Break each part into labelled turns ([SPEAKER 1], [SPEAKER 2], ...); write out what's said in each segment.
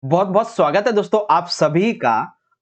[SPEAKER 1] बहुत बहुत स्वागत है दोस्तों आप सभी का।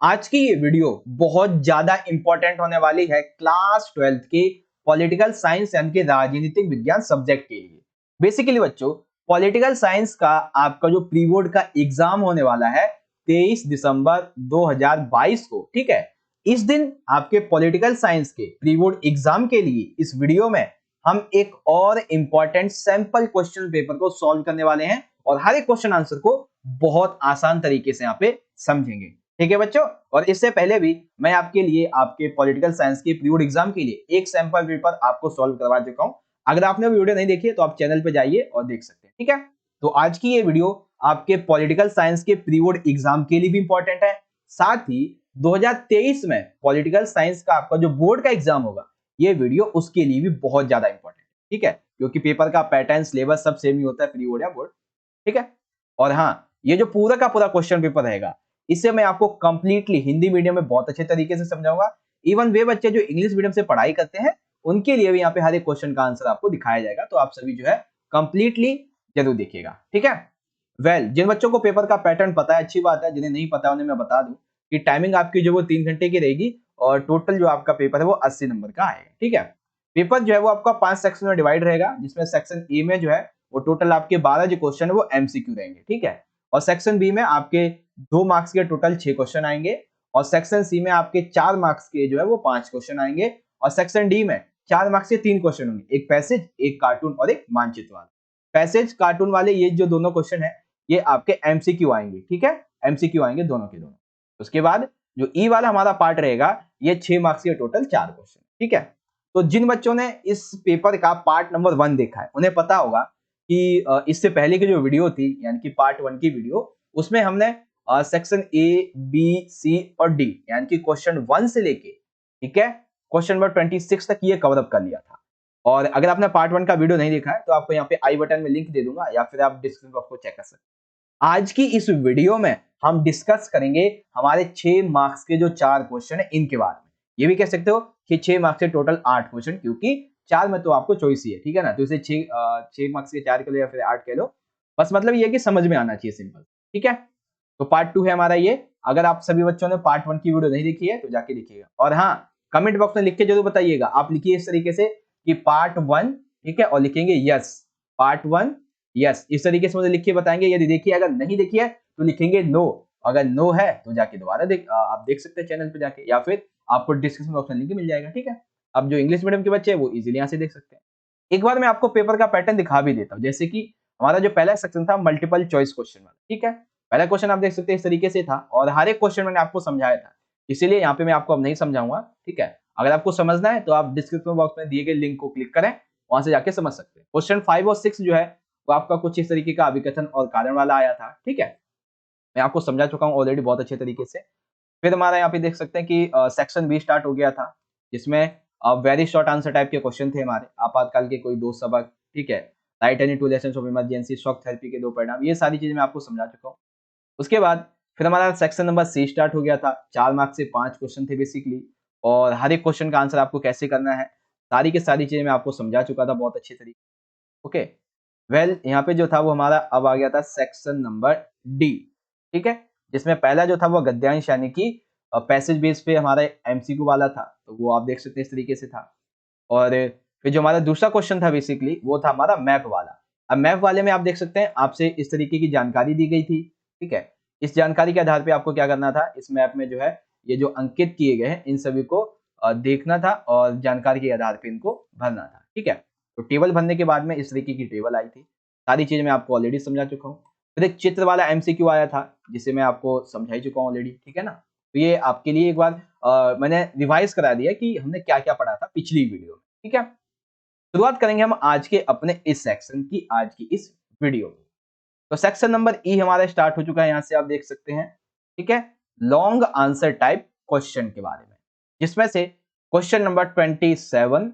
[SPEAKER 1] आज की ये वीडियो बहुत ज्यादा इंपॉर्टेंट होने वाली है क्लास 12th के पॉलिटिकल साइंस यानी कि राजनीतिक विज्ञान सब्जेक्ट के लिए। बेसिकली बच्चों, पॉलिटिकल साइंस का आपका जो प्री बोर्ड का एग्जाम होने वाला है 23 दिसंबर 2022 को, ठीक है। इस दिन आपके पॉलिटिकल साइंस के प्री बोर्ड एग्जाम के लिए इस वीडियो में हम एक और इंपॉर्टेंट सैंपल क्वेश्चन पेपर को सॉल्व करने वाले हैं और हर एक क्वेश्चन आंसर को बहुत आसान तरीके से यहाँ पे समझेंगे, ठीक है बच्चों। और इससे पहले भी मैं आपके लिए आपके पॉलिटिकल साइंस के प्री बोर्ड एग्जाम के लिए एक सैंपल पेपर आपको सॉल्व करवा चुका हूं। अगर आपने वीडियो नहीं देखी है तो आप चैनल पे जाइए और देख सकते हैं, ठीक है। तो आज की ये वीडियो आपके पॉलिटिकल साइंस के प्री बोर्ड एग्जाम के लिए भी इंपॉर्टेंट है, साथ ही 2023 में पॉलिटिकल साइंस का आपका जो बोर्ड का एग्जाम होगा ये वीडियो उसके लिए भी बहुत ज्यादा इंपॉर्टेंट है, ठीक है। क्योंकि पेपर का पैटर्न सिलेबस सब सेम ही होता है प्री बोर्ड या बोर्ड, ठीक है। और हाँ, ये जो पूरा का पूरा क्वेश्चन पेपर रहेगा इसे मैं आपको कंप्लीटली हिंदी मीडियम में बहुत अच्छे तरीके से समझाऊंगा। इवन वे बच्चे जो इंग्लिश मीडियम से पढ़ाई करते हैं उनके लिए भी यहाँ पे हर एक क्वेश्चन का आंसर आपको दिखाया जाएगा, तो आप सभी जो है कंप्लीटली जरूर देखिएगा, ठीक है। जिन बच्चों को पेपर का पैटर्न पता है अच्छी बात है, जिन्हें नहीं पता उन्हें मैं बता दूं कि टाइमिंग आपकी जो वो 3 घंटे की रहेगी और टोटल जो आपका पेपर है वो 80 नंबर का आएगा, ठीक है। पेपर जो है वो आपका 5 सेक्शन में डिवाइड रहेगा, जिसमें सेक्शन ए में जो है वो टोटल आपके 12 जो क्वेश्चन है वो एमसीक्यू रहेंगे, ठीक है। और सेक्शन बी में आपके 2 मार्क्स के टोटल 6 क्वेश्चन आएंगे और सेक्शन सी में आपके 4 मार्क्स के जो है वो 5 क्वेश्चन आएंगे और सेक्शन डी में 4 मार्क्स के 3 क्वेश्चन होंगे, एक पैसेज, एक कार्टून और एक मानचित्र वाला। पैसेज कार्टून वाले ये जो दोनों क्वेश्चन है ये आपके एमसीक्यू आएंगे, ठीक है। एमसीक्यू आएंगे दोनों के दोनों। उसके बाद जो ई वाला हमारा पार्ट रहेगा ये 6 मार्क्स के टोटल 4 क्वेश्चन, ठीक है। तो जिन बच्चों ने इस पेपर का पार्ट नंबर 1 देखा है उन्हें पता होगा कि इससे पहले की जो वीडियो थी यानी कि पार्ट 1 की वीडियो, उसमें हमने सेक्शन ए बी सी और डी यानी कि क्वेश्चन 1 से लेके, ठीक है, क्वेश्चन नंबर 26 तक ये कवर अप कर लिया था। और अगर आपने पार्ट 1 का वीडियो नहीं देखा है तो आपको यहाँ पे आई बटन में लिंक दे दूंगा या फिर आप डिस्क्रिप्शन बॉक्स को चेक कर सकते हैं। आज की इस वीडियो में हम डिस्कस करेंगे हमारे 6 मार्क्स के जो 4 क्वेश्चन है इनके बारे में। ये भी कह सकते हो कि 6 मार्क्स से टोटल 8 क्वेश्चन, क्योंकि 4 में तो आपको चॉइस ही है, ठीक है ना। तो इसे 6 मार्क्स के 4 कह लो या फिर 8 कह लो, बस मतलब ये है कि समझ में आना चाहिए, सिंपल, ठीक है। तो पार्ट 2 है हमारा ये। अगर आप सभी बच्चों ने पार्ट 1 की वीडियो नहीं देखी है तो जाके देखिएगा। और हाँ, कमेंट बॉक्स में लिख के जरूर बताइएगा, आप लिखिए इस तरीके से कि पार्ट 1, ठीक है, और लिखेंगे यस, पार्ट 1 यस, इस तरीके से मुझे लिख के बताएंगे। यदि देखिए, अगर नहीं देखी है तो लिखेंगे नो, अगर नो है तो जाके दोबारा आप देख सकते हैं चैनल पे जाके, या फिर आपको डिस्क्रिप्शन बॉक्स में लिंक मिल जाएगा, ठीक है। अब जो इंग्लिश मीडियम के बच्चे हैं वो इजीली यहाँ से देख सकते हैं। एक बार मैं आपको पेपर का पैटर्न दिखा भी देता हूँ, जैसे कि हमारा जो पहला सेक्शन था मल्टीपल चॉइस क्वेश्चन वाला, ठीक है। पहला क्वेश्चन आप देख सकते हैं इस तरीके से था और हर एक क्वेश्चन मैंने आपको समझाया था, इसीलिए यहाँ पे मैं आपको अब नहीं समझाऊंगा, ठीक है। अगर आपको समझना है तो आप डिस्क्रिप्शन बॉक्स में दिए गए लिंक को क्लिक करें, वहां से जाके समझ सकते हैं। क्वेश्चन 5 और 6 जो है वो आपका कुछ इस तरीके का अभिकथन और कारण वाला आया था, ठीक है। मैं आपको समझा चुका हूँ ऑलरेडी बहुत अच्छे तरीके से। फिर हमारा यहाँ पे देख सकते हैं कि सेक्शन बी स्टार्ट हो गया था, जिसमें वेरी शॉर्ट आंसर टाइप के क्वेश्चन थे हमारे, आपातकाल के कोई 2 सबक, ठीक है, right any 2 lessons of emergency, shock therapy के 2 परिणाम, ये सारी चीजें मैं आपको समझा चुका हूँ। उसके बाद फिर हमारा सेक्शन नंबर सी स्टार्ट हो गया था। 4 मार्क्स से 5 क्वेश्चन थे बेसिकली, और हर एक क्वेश्चन का आंसर आपको कैसे करना है सारी की सारी चीजें मैं आपको समझा चुका था बहुत अच्छे तरीके, ओके। यहाँ पे जो था वो हमारा अब आ गया था सेक्शन नंबर डी, ठीक है, जिसमें पहला जो था वो गद्यांश यानी कि पैसेज बेस पे हमारा एमसीक्यू वाला था, तो वो आप देख सकते हैं इस तरीके से था। और फिर जो हमारा दूसरा क्वेश्चन था बेसिकली वो था हमारा मैप वाला। अब मैप वाले में आप देख सकते हैं आपसे इस तरीके की जानकारी दी गई थी, ठीक है। इस जानकारी के आधार पे आपको क्या करना था, इस मैप में जो है ये जो अंकित किए गए हैं इन सभी को देखना था और जानकारी के आधार पे इनको भरना था, ठीक है। तो टेबल भरने के बाद में इस तरीके की टेबल आई थी, सारी चीजें मैं आपको ऑलरेडी समझा चुका हूँ। फिर एक चित्र वाला एमसीक्यू आया था जिसे मैं आपको समझा ही चुका हूँ ऑलरेडी, ठीक है ना। तो ये आपके लिए एक बार मैंने रिवाइज करा दिया कि हमने क्या क्या पढ़ा था पिछली वीडियो में, ठीक है। शुरुआत करेंगे हम आज के अपने इस सेक्शन की, आज की इस वीडियो में। तो सेक्शन नंबर ई हमारा स्टार्ट हो चुका है, यहां से आप देख सकते हैं, ठीक है, लॉन्ग आंसर टाइप क्वेश्चन के बारे में, जिसमें से क्वेश्चन नंबर 27,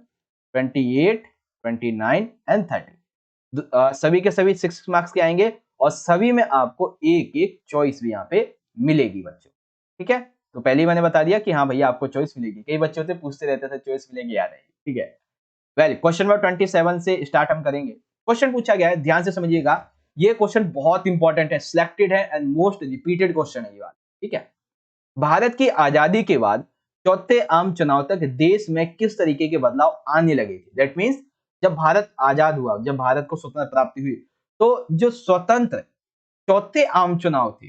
[SPEAKER 1] 28, 29 एंड 30 सभी के सभी 6 मार्क्स के आएंगे और सभी में आपको एक एक चॉइस भी यहाँ पे मिलेगी बच्चों, ठीक है। तो पहले ही मैंने बता दिया कि हाँ भैया आपको चॉइस मिलेगी, कई बच्चों से पूछते रहते थे चॉइस मिलेगी या नहीं, ठीक है। क्वेश्चन नंबर 27 से स्टार्ट हम करेंगे। क्वेश्चन पूछा गया है, ध्यान से समझिएगा, ये क्वेश्चन बहुत इंपॉर्टेंट है, सिलेक्टेड है एंड मोस्ट रिपीटेड क्वेश्चन है ये वाला, ठीक है। भारत की आजादी के बाद चौथे आम चुनाव तक देश में किस तरीके के बदलाव आने लगे थे? दैट मीन्स जब भारत आजाद हुआ, जब भारत को स्वतंत्रता प्राप्ति हुई, तो जो स्वतंत्र चौथे आम चुनाव थे,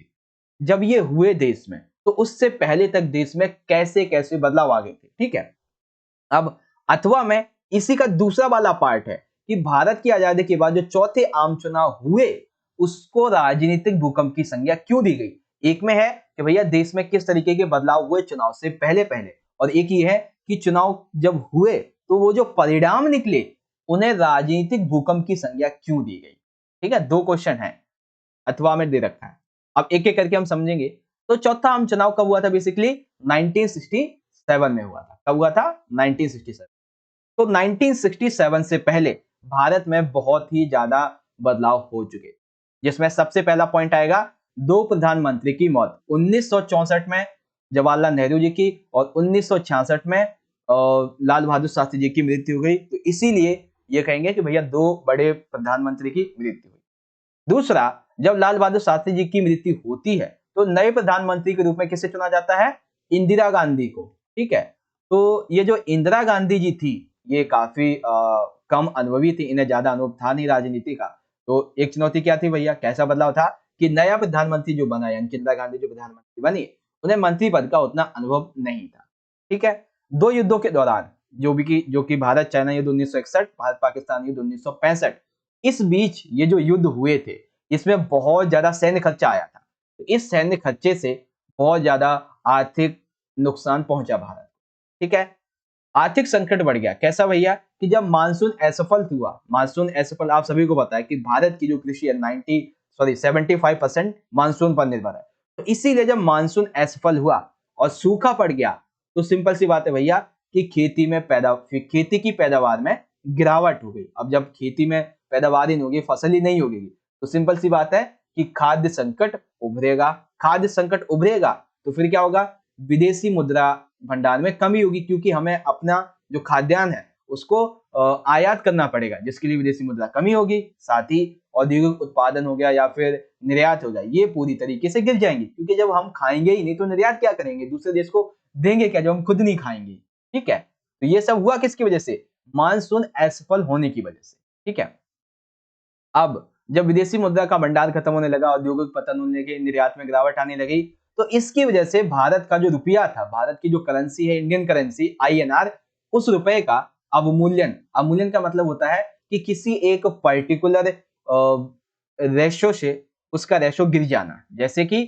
[SPEAKER 1] जब ये हुए देश में, तो उससे पहले तक देश में कैसे कैसे बदलाव आ गए थे, ठीक है। अब अथवा में इसी का दूसरा वाला पार्ट है कि भारत की आजादी के बाद जो चौथे आम चुनाव हुए, उसको राजनीतिक भूकंप की संज्ञा क्यों दी गई? एक में है कि भैया देश में किस तरीके के बदलाव हुए चुनाव से पहले पहले, और एक ये है कि चुनाव जब हुए तो वो जो परिणाम निकले उन्हें राजनीतिक भूकंप की संज्ञा क्यों दी गई? ठीक है, दो क्वेश्चन है, अथवा में दे रखा है। अब एक एक करके हम समझेंगे। तो चौथा आम चुनाव कब हुआ था? बेसिकली 1967 में हुआ था। कब हुआ था? 1967। तो 1967 से पहले भारत में बहुत ही ज्यादा बदलाव हो चुके, जिसमें सबसे पहला पॉइंट आएगा दो प्रधानमंत्री की मौत। 1964 में जवाहरलाल नेहरू जी की और 1966 में लाल बहादुर शास्त्री जी की मृत्यु हुई। तो इसीलिए ये कहेंगे कि भैया दो बड़े प्रधानमंत्री की मृत्यु हुई। दूसरा, जब लाल बहादुर शास्त्री जी की मृत्यु होती है तो नए प्रधानमंत्री के रूप में किसे चुना जाता है? इंदिरा गांधी को, ठीक है। तो ये जो इंदिरा गांधी जी थी, ये काफी कम अनुभवी थी, इन्हें ज्यादा अनुभव था नहीं राजनीति का। तो एक चुनौती क्या थी भैया, कैसा बदलाव था कि नया प्रधानमंत्री जो बना, यानी इंदिरा गांधी जो प्रधानमंत्री बनी, उन्हें मंत्री पद का उतना अनुभव नहीं था, ठीक है। दो युद्धों के दौरान जो कि भारत चाइना युद्ध 1961, भारत पाकिस्तान युद्ध 1965, इस बीच ये जो युद्ध हुए थे, इसमें बहुत ज्यादा सैन्य खर्चा आया था। तो इस सैन्य खर्चे से बहुत ज्यादा आर्थिक नुकसान पहुंचा भारत, ठीक है। आर्थिक संकट बढ़ गया, कैसा भैया कि जब मानसून असफल हुआ, मानसून असफल, आप सभी को पता है कि भारत की जो कृषि है 75% मानसून पर निर्भर है। तो इसीलिए जब मानसून असफल हुआ और सूखा पड़ गया, तो सिंपल सी बात है भैया कि खेती की पैदावार में गिरावट हो गई। अब जब खेती में पैदावार ही नहीं होगी, फसल ही नहीं होगी, तो सिंपल सी बात है कि खाद्य संकट उभरेगा। खाद्य संकट उभरेगा तो फिर क्या होगा? विदेशी मुद्रा भंडार में कमी होगी, क्योंकि हमें अपना जो खाद्यान्न है उसको आयात करना पड़ेगा, जिसके लिए विदेशी मुद्रा कमी होगी। साथ ही औद्योगिक उत्पादन हो गया या फिर निर्यात हो गया, ये पूरी तरीके से गिर जाएंगे, क्योंकि जब हम खाएंगे ही नहीं तो निर्यात क्या करेंगे? दूसरे देश को देंगे क्या जब हम खुद नहीं खाएंगे, ठीक है। तो ये सब हुआ किसकी वजह से? मानसून असफल होने की वजह से, ठीक है। अब जब विदेशी मुद्रा का भंडार खत्म होने लगा, औद्योगिक पतन होने लगे, निर्यात में गिरावट आने लगी, तो इसकी वजह से भारत का जो रुपया था, भारत की जो करेंसी है, इंडियन करेंसी आईएनआर, उस रुपए का अवमूल्यन, अवमूल्यन का मतलब होता है कि किसी एक पर्टिकुलर रेशो से उसका रेशो गिर जाना। जैसे कि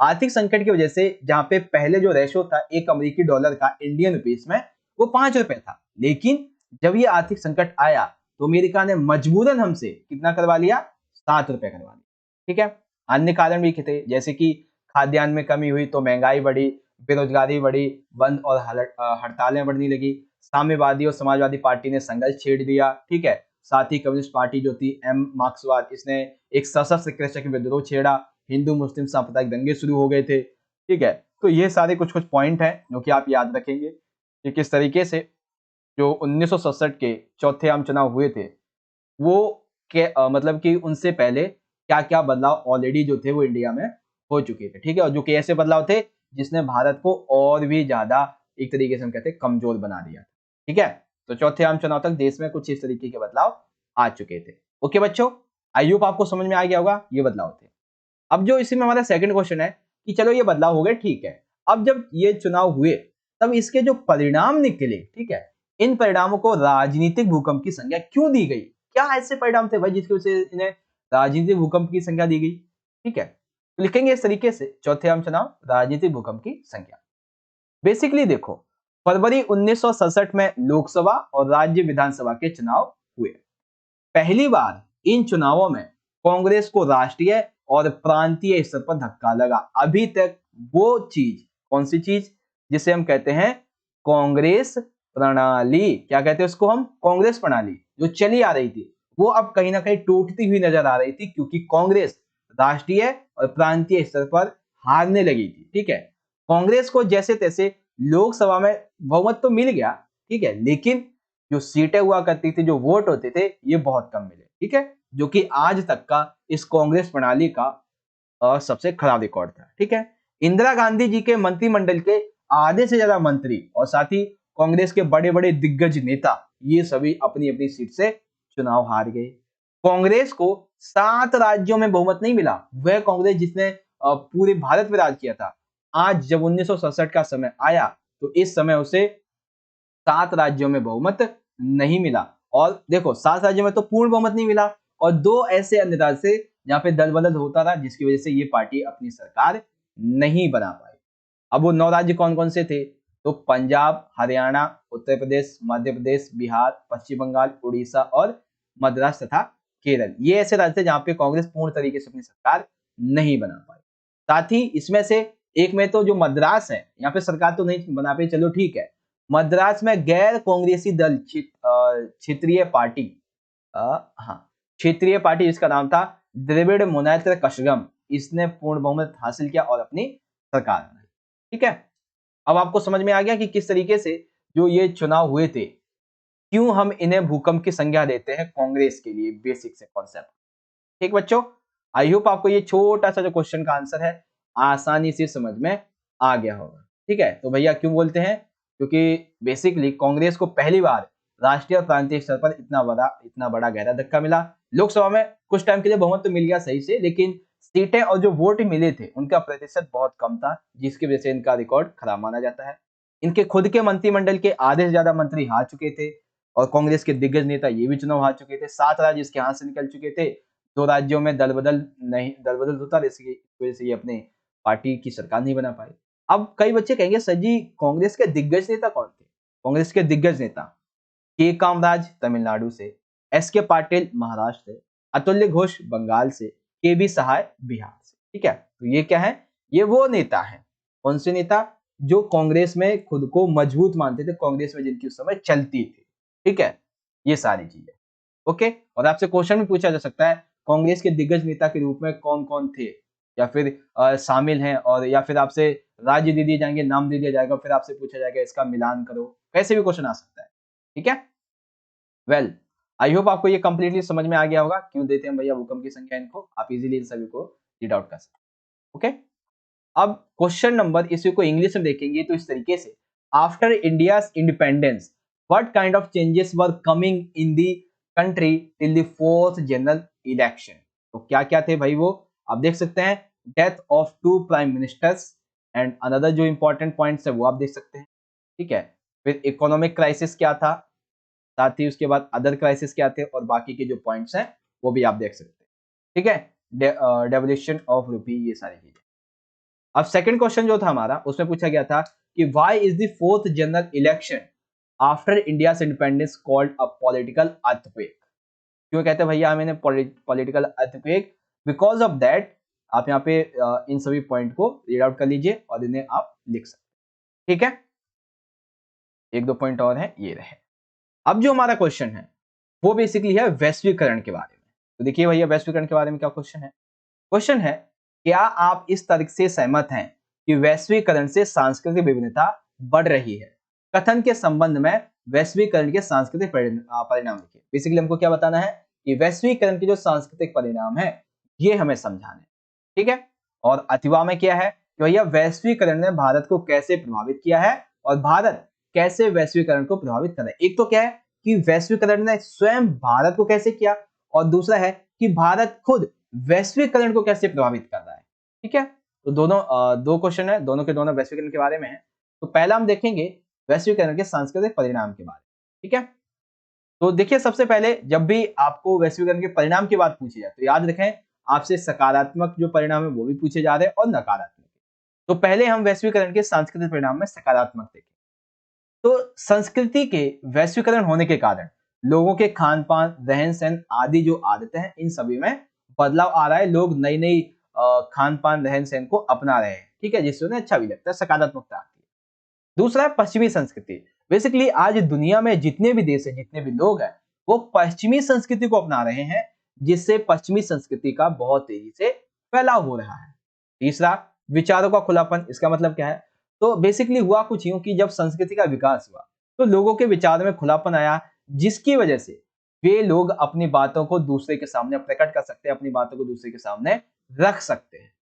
[SPEAKER 1] आर्थिक संकट की वजह से जहां पे पहले जो रेशो था एक अमेरिकी डॉलर का इंडियन रुपीस में, वो 5 रुपए था, लेकिन जब ये आर्थिक संकट आया तो अमेरिका ने मजबूरन हमसे कितना करवा लिया? 7 रुपए करवा लिया, ठीक है। अन्य कारण भी थे, जैसे कि खाद्यान्न में कमी हुई तो महंगाई बढ़ी, बेरोजगारी बढ़ी, बंद और हड़तालें बढ़ने लगी, साम्यवादी और समाजवादी पार्टी ने संघर्ष छेड़ दिया, ठीक है। साथ ही कम्युनिस्ट पार्टी जो थी एम मार्क्सवाद, इसने एक सशस्त्र कृषक विद्रोह छेड़ा, हिंदू मुस्लिम सांप्रदायिक दंगे शुरू हो गए थे, ठीक है। तो ये सारे कुछ कुछ पॉइंट हैं जो कि आप याद रखेंगे कि किस तरीके से जो 1967 के चौथे आम चुनाव हुए थे, वो मतलब कि उनसे पहले क्या-क्या बदलाव ऑलरेडी जो थे वो इंडिया में हो चुके थे, ठीक है। और जो कि ऐसे बदलाव थे जिसने भारत को और भी ज्यादा एक तरीके से हम कहते हैं कमजोर बना दिया, ठीक है। तो चौथे आम चुनाव तक देश में कुछ इस तरीके के बदलाव आ चुके थे। ओके बच्चों, आई होप आपको समझ में आ गया होगा ये बदलाव थे। अब जो इसी में हमारा सेकंड क्वेश्चन है कि चलो ये बदलाव हो गए, ठीक है। अब जब ये चुनाव हुए तब इसके जो परिणाम निकले, ठीक है, इन परिणामों को राजनीतिक भूकंप की संज्ञा क्यों दी गई? क्या ऐसे परिणाम थे भाई जिसकी वजह से इन्हें राजनीतिक भूकंप की संज्ञा दी गई? ठीक है, तो लिखेंगे इस तरीके से चौथे आम चुनाव राजनीतिक भूकंप की संज्ञा। बेसिकली देखो, फरवरी 1967 में लोकसभा और राज्य विधानसभा के चुनाव हुए। पहली बार इन चुनावों में कांग्रेस को राष्ट्रीय और प्रांतीय स्तर पर धक्का लगा। अभी तक वो चीज, कौन सी चीज? जिसे हम कहते हैं कांग्रेस प्रणाली। क्या कहते हैं उसको हम? कांग्रेस प्रणाली जो चली आ रही थी, वो अब कहीं ना कहीं टूटती हुई नजर आ रही थी, क्योंकि कांग्रेस राष्ट्रीय और प्रांतीय स्तर पर हारने लगी थी, ठीक है। कांग्रेस को जैसे तैसे लोकसभा में बहुमत तो मिल गया, ठीक है, लेकिन जो सीटें हुआ करती थी, जो वोट होते थे, ये बहुत कम मिले, ठीक है। जो कि आज तक का इस कांग्रेस प्रणाली का सबसे खराब रिकॉर्ड था। ठीक है, इंदिरा गांधी जी के मंत्रिमंडल के आधे से ज्यादा मंत्री और साथ ही कांग्रेस के बड़े बड़े दिग्गज नेता ये सभी अपनी अपनी सीट से चुनाव हार गए। कांग्रेस को 7 राज्यों में बहुमत नहीं मिला। वह कांग्रेस जिसने पूरे भारत में राज किया था, आज जब 1967 का समय आया तो इस समय उसे 7 राज्यों में बहुमत नहीं मिला। और देखो 7 राज्यों में तो पूर्ण बहुमत नहीं मिला और 2 ऐसे अन्य राज्य थे जहां पे दल बदल होता था, जिसकी वजह से ये पार्टी अपनी सरकार नहीं बना पाई। अब वो 9 राज्य कौन कौन से थे? तो पंजाब, हरियाणा, उत्तर प्रदेश, मध्य प्रदेश, बिहार, पश्चिम बंगाल, उड़ीसा और मद्रास तथा केरल। ये ऐसे राज्य थे जहां पे कांग्रेस पूर्ण तरीके से अपनी सरकार नहीं बना पाई। साथ ही इसमें से एक में तो जो मद्रास है, यहाँ पे सरकार तो नहीं बना पाई, चलो ठीक है। मद्रास में गैर कांग्रेसी दल क्षेत्रीय पार्टी, हाँ क्षेत्रीय पार्टी जिसका नाम था द्रविड़ मुनेत्र कषगम, इसने पूर्ण बहुमत हासिल किया और अपनी सरकार बनाई। ठीक है, अब आपको समझ में आ गया कि किस तरीके से जो ये चुनाव हुए थे, क्यों हम इन्हें भूकंप की संज्ञा देते हैं कांग्रेस के लिए, बेसिक से कॉन्सेप्ट। ठीक बच्चों, आई होप आपको ये छोटा सा जो क्वेश्चन का आंसर है आसानी से समझ में आ गया होगा। ठीक है, तो भैया क्यों बोलते हैं? क्योंकि बेसिकली कांग्रेस को पहली बार राष्ट्रीय और प्रांतीय स्तर पर इतना बड़ा गहरा धक्का मिला। लोकसभा में कुछ टाइम के लिए बहुमत तो मिल गया सही से, लेकिन सीटें और जो वोट मिले थे उनका प्रतिशत बहुत कम था, जिसकी वजह से इनका रिकॉर्ड खराब माना जाता है। इनके खुद के मंत्रिमंडल के आधे से ज्यादा मंत्री हार चुके थे और कांग्रेस के दिग्गज नेता ये भी चुनाव हार चुके थे। 7 राज्य इसके हाथ से निकल चुके थे। 2 राज्यों में दल बदल होता, इसकी वजह से ये अपने पार्टी की सरकार नहीं बना पाई। अब कई बच्चे कहेंगे सर जी कांग्रेस के दिग्गज नेता कौन थे? कांग्रेस के दिग्गज नेता के कामराज तमिलनाडु से, एस के पाटिल महाराष्ट्र से, अतुल्य घोष बंगाल से, के बी सहाय बिहार से। ठीक है, तो ये क्या है? ये वो नेता है। कौन से नेता? जो कांग्रेस में खुद को मजबूत मानते थे, कांग्रेस में जिनकी उस समय चलती थी। ठीक है, ये सारी चीजें। ओके, और आपसे क्वेश्चन भी पूछा जा सकता है कांग्रेस के दिग्गज नेता के रूप में कौन कौन थे या फिर शामिल हैं, और या फिर आपसे राज्य दे दिए जाएंगे, नाम दे दिया जाएगा, फिर आपसे पूछा जाएगा इसका मिलान करो। कैसे भी क्वेश्चन आ सकता है। ठीक है, वेल आई होप आपको ये कंप्लीटली समझ में आ गया होगा क्यों देते हैं भैया भूकंप की संख्या इनको। आप इजीली इन सभी को रीड आउट कर सकते हैं। ओके, अब क्वेश्चन नंबर इसी को इंग्लिश में देखेंगे तो इस तरीके से, after India's independence what kind of changes were coming in the country till the 4th general election. तो क्या क्या थे भाई वो आप देख सकते हैं। Death of 2 prime ministers and another जो इंपॉर्टेंट पॉइंट्स है वो आप देख सकते हैं। ठीक है, फिर इकोनॉमिक क्राइसिस क्या था, साथ ही उसके बाद अदर क्राइसिस क्या थे, और बाकी के जो पॉइंट्स हैं वो भी आप देख सकते हैं। ठीक है, डेवल्यूशन ऑफ रूपी, ये सारी चीजें। अब सेकंड क्वेश्चन जो था हमारा उसमें पूछा गया था कि why is the 4th general election after India independence called a political earthquake. क्यों कहते हैं भैया हम इन्हें political earthquake? Because of that, आप यहाँ पे इन सभी पॉइंट को रीड आउट कर लीजिए और इन्हें आप लिख सकते हैं। ठीक है, 1-2 पॉइंट और है, ये रहे। अब जो हमारा क्वेश्चन है वो बेसिकली है वैश्वीकरण के बारे में। तो देखिए भैया वैश्वीकरण के बारे में क्या क्वेश्चन है। क्वेश्चन है, क्या आप इस तर्क से सहमत हैं कि वैश्वीकरण से सांस्कृतिक विभिन्नता बढ़ रही है? कथन के संबंध में वैश्वीकरण के सांस्कृतिक परिणाम लिखिए। बेसिकली हमको क्या बताना है कि वैश्वीकरण के जो सांस्कृतिक परिणाम है ये हमें समझाने। ठीक है, और अथवा में क्या है कि भैया वैश्वीकरण ने भारत को कैसे प्रभावित किया है और भारत कैसे वैश्वीकरण को प्रभावित कर रहा है। एक तो क्या है कि वैश्वीकरण ने स्वयं भारत को कैसे किया, और दूसरा है कि भारत खुद वैश्वीकरण को कैसे प्रभावित कर रहा है। ठीक है, तो दोनों दो क्वेश्चन है, दोनों के दोनों वैश्वीकरण के बारे में है। तो पहला हम देखेंगे वैश्वीकरण के सांस्कृतिक परिणाम के बारे में। ठीक है, तो देखिए सबसे पहले जब भी आपको वैश्वीकरण के परिणाम की बात पूछी जाए तो याद रखें आपसे सकारात्मक जो परिणाम है वो भी पूछे जा रहे हैं और नकारात्मक। तो पहले हम वैश्वीकरण के सांस्कृतिक परिणाम में सकारात्मक देखें। तो संस्कृति के वैश्वीकरण होने के कारण लोगों के खान पान, रहन सहन आदि जो आदतें हैं इन सभी में बदलाव आ रहा है। लोग नई नई खान पान रहन सहन को अपना रहे हैं। ठीक है, जिससे उन्हें अच्छा भी लगता है, सकारात्मकता आती है। दूसरा है पश्चिमी संस्कृति। बेसिकली आज दुनिया में जितने भी देश हैं, जितने भी लोग हैं, वो पश्चिमी संस्कृति को अपना रहे हैं, जिससे पश्चिमी संस्कृति का बहुत तेजी से फैलाव हो रहा है। तीसरा, विचारों का खुलापन। इसका मतलब क्या है? तो बेसिकली हुआ कुछ यूं कि जब संस्कृति का विकास हुआ तो लोगों के विचार में खुलापन आया, जिसकी वजह से वे लोग अपनी बातों को दूसरे के सामने प्रकट कर सकते हैं, अपनी बातों को दूसरे के सामने रख सकते हैं।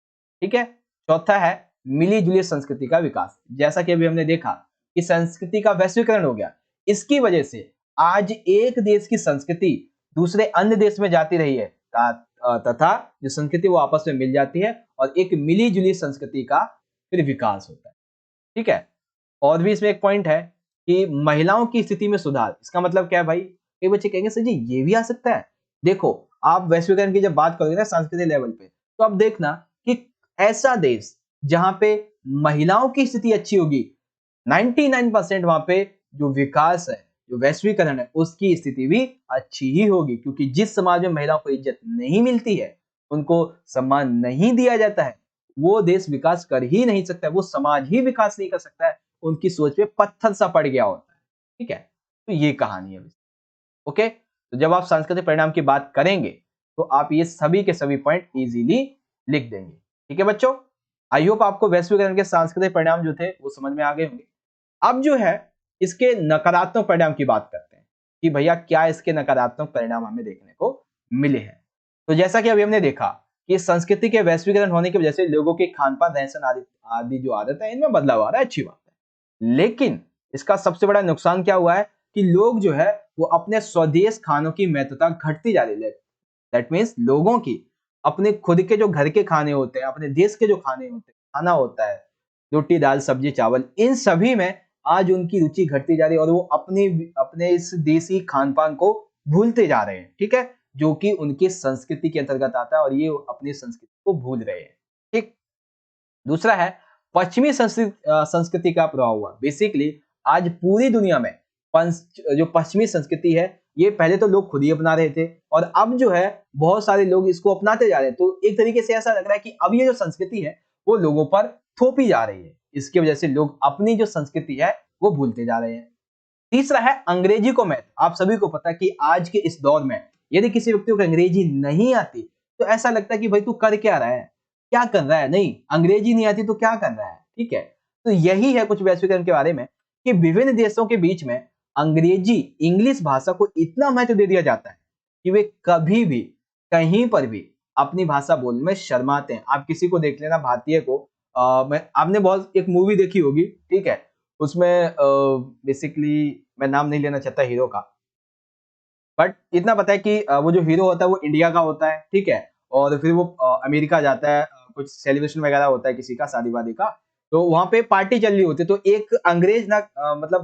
[SPEAKER 1] ठीक है। चौथा है मिली-जुली संस्कृति का विकास। जैसा कि अभी हमने देखा कि संस्कृति का वैश्वीकरण हो गया। इसकी वजह से आज एक देश की संस्कृति दूसरे अन्य देश में जाती रही है तथा जो संस्कृति वो आपस में मिल जाती है और एक मिली-जुली संस्कृति का फिर विकास होता है। ठीक है। और भी इसमें एक पॉइंट है कि महिलाओं की स्थिति में सुधार। इसका मतलब क्या है भाई? कई बच्चे कहेंगे सर जी ये भी आ सकता है। देखो, आप वैश्वीकरण की जब बात करोगे ना सांस्कृतिक लेवल पे, तो आप देखना कि ऐसा देश जहां पे महिलाओं की स्थिति अच्छी होगी, 99% वहां पे जो विकास है, जो वैश्वीकरण है, उसकी स्थिति भी अच्छी ही होगी। क्योंकि जिस समाज में महिलाओं को इज्जत नहीं मिलती है, उनको सम्मान नहीं दिया जाता है, वो देश विकास कर ही नहीं सकता है, वो समाज ही विकास नहीं कर सकता है। उनकी सोच पे पत्थर सा पड़ गया होता है। ठीक है। तो ये कहानी है। ओके। तो जब आप सांस्कृतिक परिणाम की बात करेंगे तो आप ये सभी के सभी पॉइंट इजीली लिख देंगे। ठीक है बच्चों, आई होप आपको वैश्वीकरण के सांस्कृतिक परिणाम जो थे वो समझ में आ गए होंगे। अब जो है इसके नकारात्मक परिणाम की बात करते हैं कि भैया क्या इसके नकारात्मक परिणाम हमें देखने को मिले हैं। तो जैसा कि अभी हमने देखा कि संस्कृति के वैश्वीकरण होने की वजह से लोगों के खान पान रहन सहन आदि आदि जो आदत है इनमें बदलाव आ रहा है, अच्छी बात है। लेकिन इसका सबसे बड़ा नुकसान क्या हुआ है कि लोग जो है वो अपने स्वदेश खानों की महत्वता घटती जा रही है। दैट मीन्स लोगों की अपने खुद के जो घर के खाने होते हैं, अपने देश के जो खाने होते हैं, खाना होता है, रोटी दाल सब्जी चावल, इन सभी में आज उनकी रुचि घटती जा रही है और वो अपने इस देसी खान पान को भूलते जा रहे हैं। ठीक है। जो कि उनकी संस्कृति के अंतर्गत आता है और ये अपनी संस्कृति को भूल रहे हैं। ठीक। दूसरा है पश्चिमी संस्कृति का प्रभाव हुआ। बेसिकली आज पूरी दुनिया में जो पश्चिमी संस्कृति है ये पहले तो लोग खुद ही अपना रहे थे और अब जो है बहुत सारे लोग इसको अपनाते जा रहे हैं। तो एक तरीके से ऐसा लग रहा है कि अब ये जो संस्कृति है वो लोगों पर थोपी जा रही है। इसकी वजह से लोग अपनी जो संस्कृति है वो भूलते जा रहे हैं। तीसरा है अंग्रेजी को महत्व। आप सभी को पता है कि आज के इस दौर में यदि किसी व्यक्ति को अंग्रेजी नहीं आती तो ऐसा लगता है कि भाई तू कर क्या रहा है, क्या कर रहा है, नहीं अंग्रेजी नहीं आती तो क्या कर रहा है। ठीक है। तो यही है कुछ वैश्वीकरण के बारे में कि विभिन्न देशों के बीच में अंग्रेजी इंग्लिश भाषा को इतना महत्व दे दिया जाता है कि वे कभी भी कहीं पर भी अपनी भाषा बोलने में शर्माते हैं। आप किसी को देख लेना भारतीय को, आपने बहुत एक मूवी देखी होगी। ठीक है। उसमें बेसिकली मैं नाम नहीं लेना चाहता हीरो का, बट इतना पता है कि वो जो हीरो होता है वो इंडिया का होता है। ठीक है। और फिर वो अमेरिका जाता है, कुछ सेलिब्रेशन वगैरह होता है किसी का शादी वादी का, तो वहां पे पार्टी चल रही होती है। तो एक अंग्रेज ना मतलब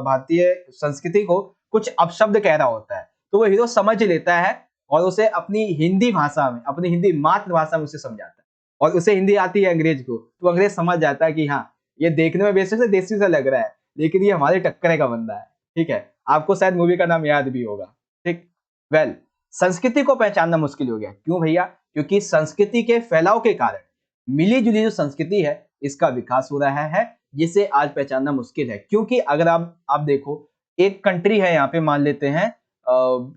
[SPEAKER 1] भारतीय संस्कृति को कुछ अपशब्द कह रहा होता है, तो वो हीरो समझ लेता है और उसे अपनी हिंदी भाषा में, अपनी हिंदी मातृभाषा में उसे समझाता है और उसे हिंदी आती है अंग्रेज को, तो अंग्रेज समझ जाता है कि हाँ ये देखने में बेसिक से देसी सा लग रहा है लेकिन ये हमारे टक्करे का बंदा है। ठीक है। आपको शायद मूवी का नाम याद भी होगा। ठीक। वेल, संस्कृति को पहचानना मुश्किल हो गया। क्यों भैया? क्योंकि संस्कृति के फैलाव के कारण मिली जुली जो संस्कृति है इसका विकास हो रहा है जिसे आज पहचानना मुश्किल है। क्योंकि अगर आप देखो एक कंट्री है यहाँ पे, मान लेते हैं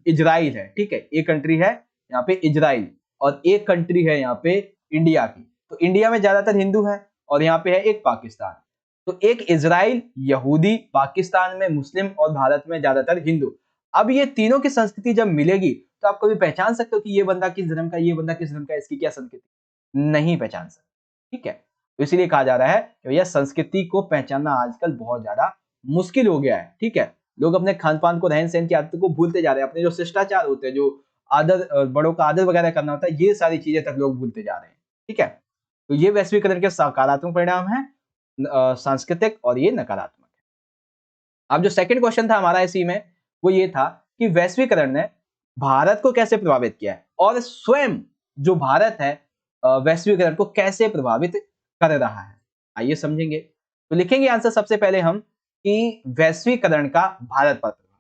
[SPEAKER 1] इजराइल है। ठीक है। एक कंट्री है यहाँ पे इजराइल और एक कंट्री है यहाँ पे इंडिया की। तो इंडिया में ज्यादातर हिंदू है और यहाँ पे है एक पाकिस्तान। तो एक इजराइल यहूदी, पाकिस्तान में मुस्लिम और भारत में ज्यादातर हिंदू। अब ये तीनों की संस्कृति जब मिलेगी तो आप कभी पहचान सकते हो कि ये बंदा किस धर्म का, ये बंदा किस धर्म का, इसकी क्या संस्कृति? नहीं पहचान सकते। ठीक है। तो इसीलिए कहा जा रहा है कि भैया संस्कृति को पहचानना आजकल बहुत ज्यादा मुश्किल हो गया है। ठीक है। लोग अपने खान पान को, रहन सहन की आदतों को भूलते जा रहे हैं। अपने जो शिष्टाचार होते हैं, जो आदर, बड़ों का आदर वगैरह करना होता है, ये सारी चीजें तक लोग भूलते जा रहे हैं। ठीक है। तो ये वैश्वीकरण के सकारात्मक परिणाम है सांस्कृतिक, और ये नकारात्मक है। अब जो सेकंड क्वेश्चन था हमारा इसी में, वो ये था कि वैश्वीकरण ने भारत को कैसे प्रभावित किया है और स्वयं जो भारत है वैश्वीकरण को कैसे प्रभावित कर रहा है। आइए समझेंगे। तो लिखेंगे आंसर सबसे पहले हम कि वैश्वीकरण का भारत पर प्रभाव।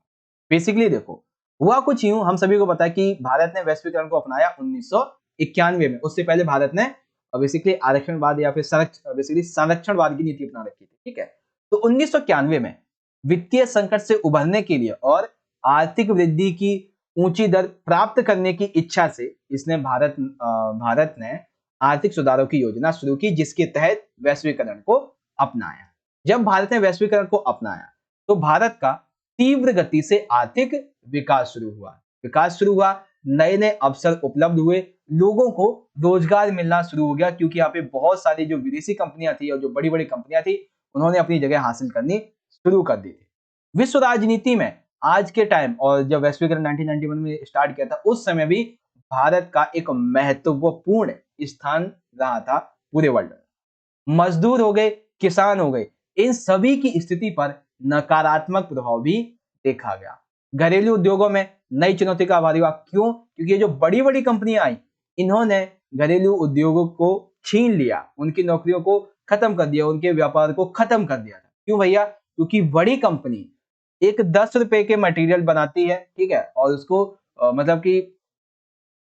[SPEAKER 1] बेसिकली देखो, हुआ कुछ यूं, हम सभी को पता है कि भारत ने वैश्वीकरण को अपनाया 1991 में। उससे पहले भारत ने बेसिकली आरक्षणवाद या फिर बेसिकली संरक्षणवाद की नीति अपना रखी थी। ठीक है। तो 1991 में वित्तीय संकट से उभरने के लिए और आर्थिक वृद्धि की ऊंची दर प्राप्त करने की इच्छा से इसने भारत ने आर्थिक सुधारों की योजना शुरू की जिसके तहत वैश्वीकरण को अपनाया। जब भारत ने वैश्वीकरण को अपनाया तो भारत का तीव्र गति से आर्थिक विकास शुरू हुआ। विकास शुरू हुआ, नए नए अवसर उपलब्ध हुए, लोगों को रोजगार मिलना शुरू हो गया, क्योंकि यहाँ पे बहुत सारी जो विदेशी कंपनियां थी और जो बड़ी बड़ी कंपनियां थी उन्होंने अपनी जगह हासिल करनी शुरू कर दी थी। विश्व राजनीति में आज के टाइम और जब वैश्वीकरण 1991 में स्टार्ट किया था उस समय भी भारत का एक महत्वपूर्ण स्थान रहा था पूरे वर्ल्ड में। मजदूर हो गए, किसान हो गए, इन सभी की स्थिति पर नकारात्मक प्रभाव भी देखा गया। घरेलू उद्योगों में नई चुनौती का आभारी हुआ। क्यों? क्योंकि ये जो बड़ी बड़ी कंपनियां आई इन्होंने घरेलू उद्योगों को छीन लिया, उनकी नौकरियों को खत्म कर दिया, उनके व्यापार को खत्म कर दिया था। क्यों भैया? क्योंकि बड़ी कंपनी एक 10 रुपए के मटेरियल बनाती है, ठीक है, और उसको मतलब कि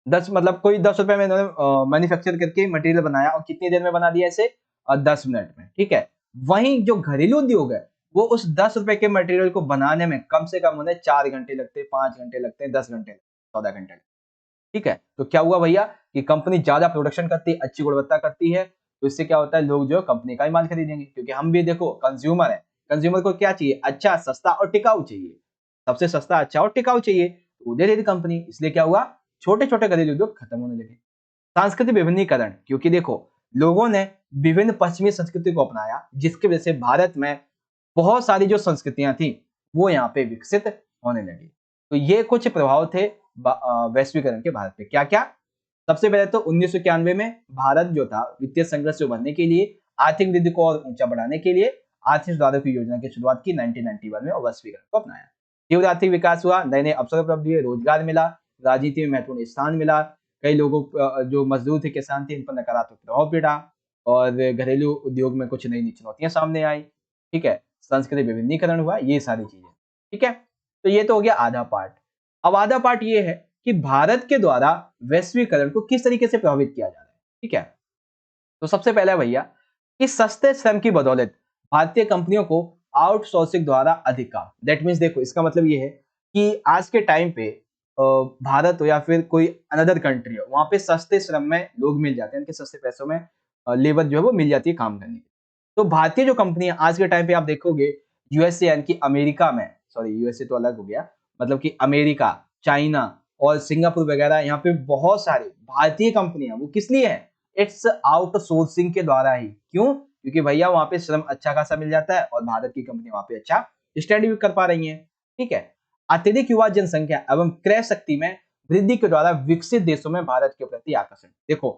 [SPEAKER 1] 10 मतलब कोई 10 रुपए में इन्होंने मैन्युफैक्चर करके मटेरियल बनाया और कितनी देर में बना दिया इसे? 10 मिनट में, ठीक है। वहीं जो घरेलू उद्योग है वो उस 10 रुपए के मटेरियल को बनाने में कम से कम उन्हें 4 घंटे लगते हैं, 5 घंटे लगते हैं, 10 घंटे, 14 घंटे, ठीक है। तो क्या हुआ भैया कि कंपनी ज्यादा प्रोडक्शन करती है, अच्छी गुणवत्ता करती है, तो इससे क्या होता है, लोग जो कंपनी का ही माल खरीदेंगे, क्योंकि हम भी देखो कंज्यूमर है, कंज्यूमर को क्या चाहिए? अच्छा, सस्ता और टिकाऊ चाहिए, सबसे सस्ता, अच्छा और टिकाऊ चाहिए, तो दे देती कंपनी। इसलिए क्या हुआ, छोटे छोटे घरेलू उद्योग खत्म होने लगे। सांस्कृतिक विभिन्नीकरण, क्योंकि देखो लोगों ने विभिन्न पश्चिमी संस्कृति को अपनाया, जिसकी वजह से भारत में बहुत सारी जो संस्कृतियां थी वो यहाँ पे विकसित होने लगी। तो ये कुछ प्रभाव थे वैश्वीकरण के भारत पे। क्या क्या? सबसे पहले तो 1991 में भारत जो था वित्तीय संघर्ष से उभरने के लिए, आर्थिक वृद्धि को और ऊंचा बढ़ाने के लिए आर्थिक सुधारों की योजना की शुरुआत की 1991 में और वैश्वीकरण को अपनाया। तीव्र आर्थिक विकास हुआ, नए नए अवसर उपलब्ध हुए, रोजगार मिला, राजनीति में महत्वपूर्ण स्थान मिला, कई लोगों जो मजदूर थे, किसान थे, इन पर नकारात्मक प्रभाव पड़ा और घरेलू उद्योग में कुछ नई नई चुनौतियां सामने आई, ठीक है। संस्कृति विभिन्नीकरण हुआ, ये सारी चीजें, ठीक है। तो ये तो हो गया आधा पार्ट। अब आधा पार्ट ये है कि भारत के द्वारा वैश्वीकरण को किस तरीके से प्रभावित किया जा रहा है, ठीक है। तो सबसे पहला भैया कि सस्ते श्रम की बदौलत भारतीय कंपनियों को आउटसोर्सिंग द्वारा अधिक काम, दैट मीन्स देखो इसका मतलब ये है कि आज के टाइम पे भारत हो या फिर कोई अनदर कंट्री हो, वहां पे सस्ते श्रम में लोग मिल जाते हैं, उनके सस्ते पैसों में लेबर जो है वो मिल जाती है काम करने की। तो भारतीय जो कंपनी आज के टाइम पे आप देखोगे यूएसए यानी कि अमेरिका में, सॉरी यूएसए तो अलग हो गया, मतलब कि अमेरिका, चाइना और सिंगापुर वगैरह, यहाँ पे बहुत सारी भारतीय कंपनियां, वो किस लिए है? इट्स आउटसोर्सिंग के द्वारा ही। क्यों? क्योंकि भैया वहां पे श्रम अच्छा खासा मिल जाता है और भारत की कंपनी वहां पे अच्छा स्टडी भी कर पा रही है, ठीक है। अत्यधिक युवा जनसंख्या एवं क्रय शक्ति में वृद्धि के द्वारा विकसित देशों में भारत के प्रति आकर्षण। देखो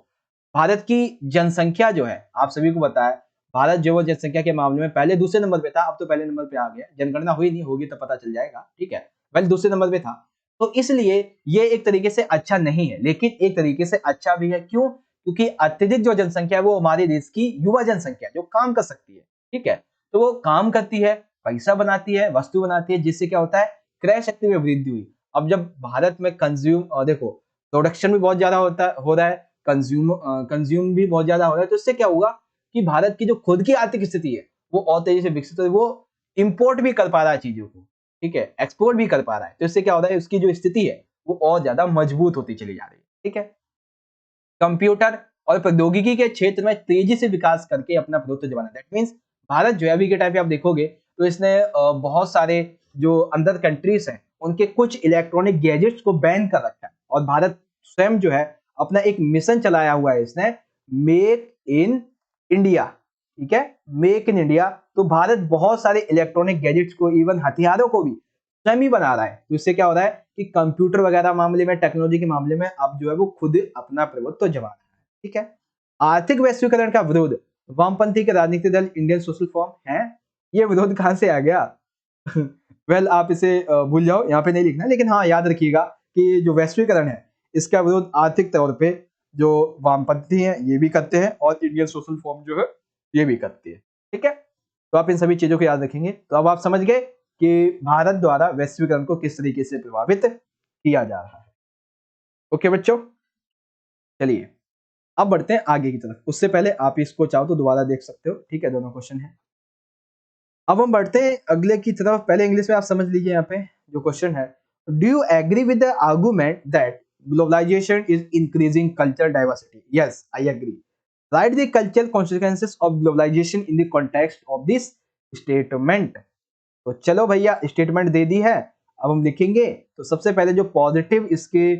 [SPEAKER 1] भारत की जनसंख्या जो है, आप सभी को पता है, भारत जो वो जनसंख्या के मामले में पहले दूसरे नंबर पे था, अब तो पहले नंबर पे आ गया। जनगणना हुई नहीं, होगी तो पता चल जाएगा, ठीक है। पहले दूसरे नंबर पे था, तो इसलिए ये एक तरीके से अच्छा नहीं है, लेकिन एक तरीके से अच्छा भी है। क्यों? क्योंकि अत्यधिक जो जनसंख्या है वो हमारे देश की युवा जनसंख्या जो काम कर सकती है, ठीक है। तो वो काम करती है, पैसा बनाती है, वस्तु बनाती है, जिससे क्या होता है, क्रय शक्ति में वृद्धि हुई। अब जब भारत में देखो प्रोडक्शन भी बहुत ज्यादा हो रहा है, कंज्यूम भी बहुत ज्यादा हो रहा है, तो इससे क्या होगा कि भारत की जो खुद की आर्थिक स्थिति है वो और तेजी से विकसित हो, वो इंपोर्ट भी कर पा रहा है चीजों को, ठीक है, एक्सपोर्ट भी कर पा रहा है। तो इससे क्या हो रहा है, उसकी जो स्थिति है वो और ज्यादा मजबूत होती चली जा रही है, ठीक है। कंप्यूटर और प्रौद्योगिकी के क्षेत्र में तेजी से विकास करके अपना प्रभुत्व जमाना। दैट मीन्स भारत जो है अभी के टाइम पे आप देखोगे तो इसने बहुत सारे जो अंदर कंट्रीज हैं उनके कुछ इलेक्ट्रॉनिक गैजेट्स को बैन कर रखा है, और भारत स्वयं जो है अपना एक मिशन चलाया हुआ है इसने, मेक इन इंडिया, ठीक है, मेक इन इंडिया। तो भारत बहुत सारे इलेक्ट्रॉनिक गैजेट्स को, इवन हथियारों को भी स्वयं ही बना रहा है। तो इससे क्या हो रहा है कि कंप्यूटर वगैरह मामले में, टेक्नोलॉजी के मामले में अब जो है वो खुद अपना प्रभुत्व जमा रहा है, ठीक है। आर्थिक वैश्वीकरण का विरोध, वामपंथी के राजनीतिक दल इंडियन सोशल फॉर्म है। ये विरोध कहां से आ गया? वेल आप इसे भूल जाओ, यहाँ पे नहीं लिखना, लेकिन हाँ याद रखिएगा कि जो वैश्वीकरण है इसका विरोध आर्थिक तौर पे जो वामपंथी हैं ये भी करते हैं, और इंडियन सोशल फॉर्म जो है ये भी करती है, ठीक है। तो आप इन सभी चीजों को याद रखेंगे। तो अब आप समझ गए कि भारत द्वारा वैश्वीकरण को किस तरीके से प्रभावित किया जा रहा है। ओके बच्चों, चलिए अब बढ़ते हैं आगे की तरफ। उससे पहले आप इसको चाहो तो दोबारा देख सकते हो, ठीक है, दोनों क्वेश्चन है। अब हम बढ़ते हैं अगले की तरफ। पहले इंग्लिश में आप समझ लीजिए, यहाँ पे जो क्वेश्चन है, do you agree with the argument that globalisation is increasing cultural diversity? Yes, I agree. Right the cultural consequences of globalisation in the context of this statement. तो चलो भैया, स्टेटमेंट दे दी है, अब हम लिखेंगे तो सबसे पहले जो पॉजिटिव इसके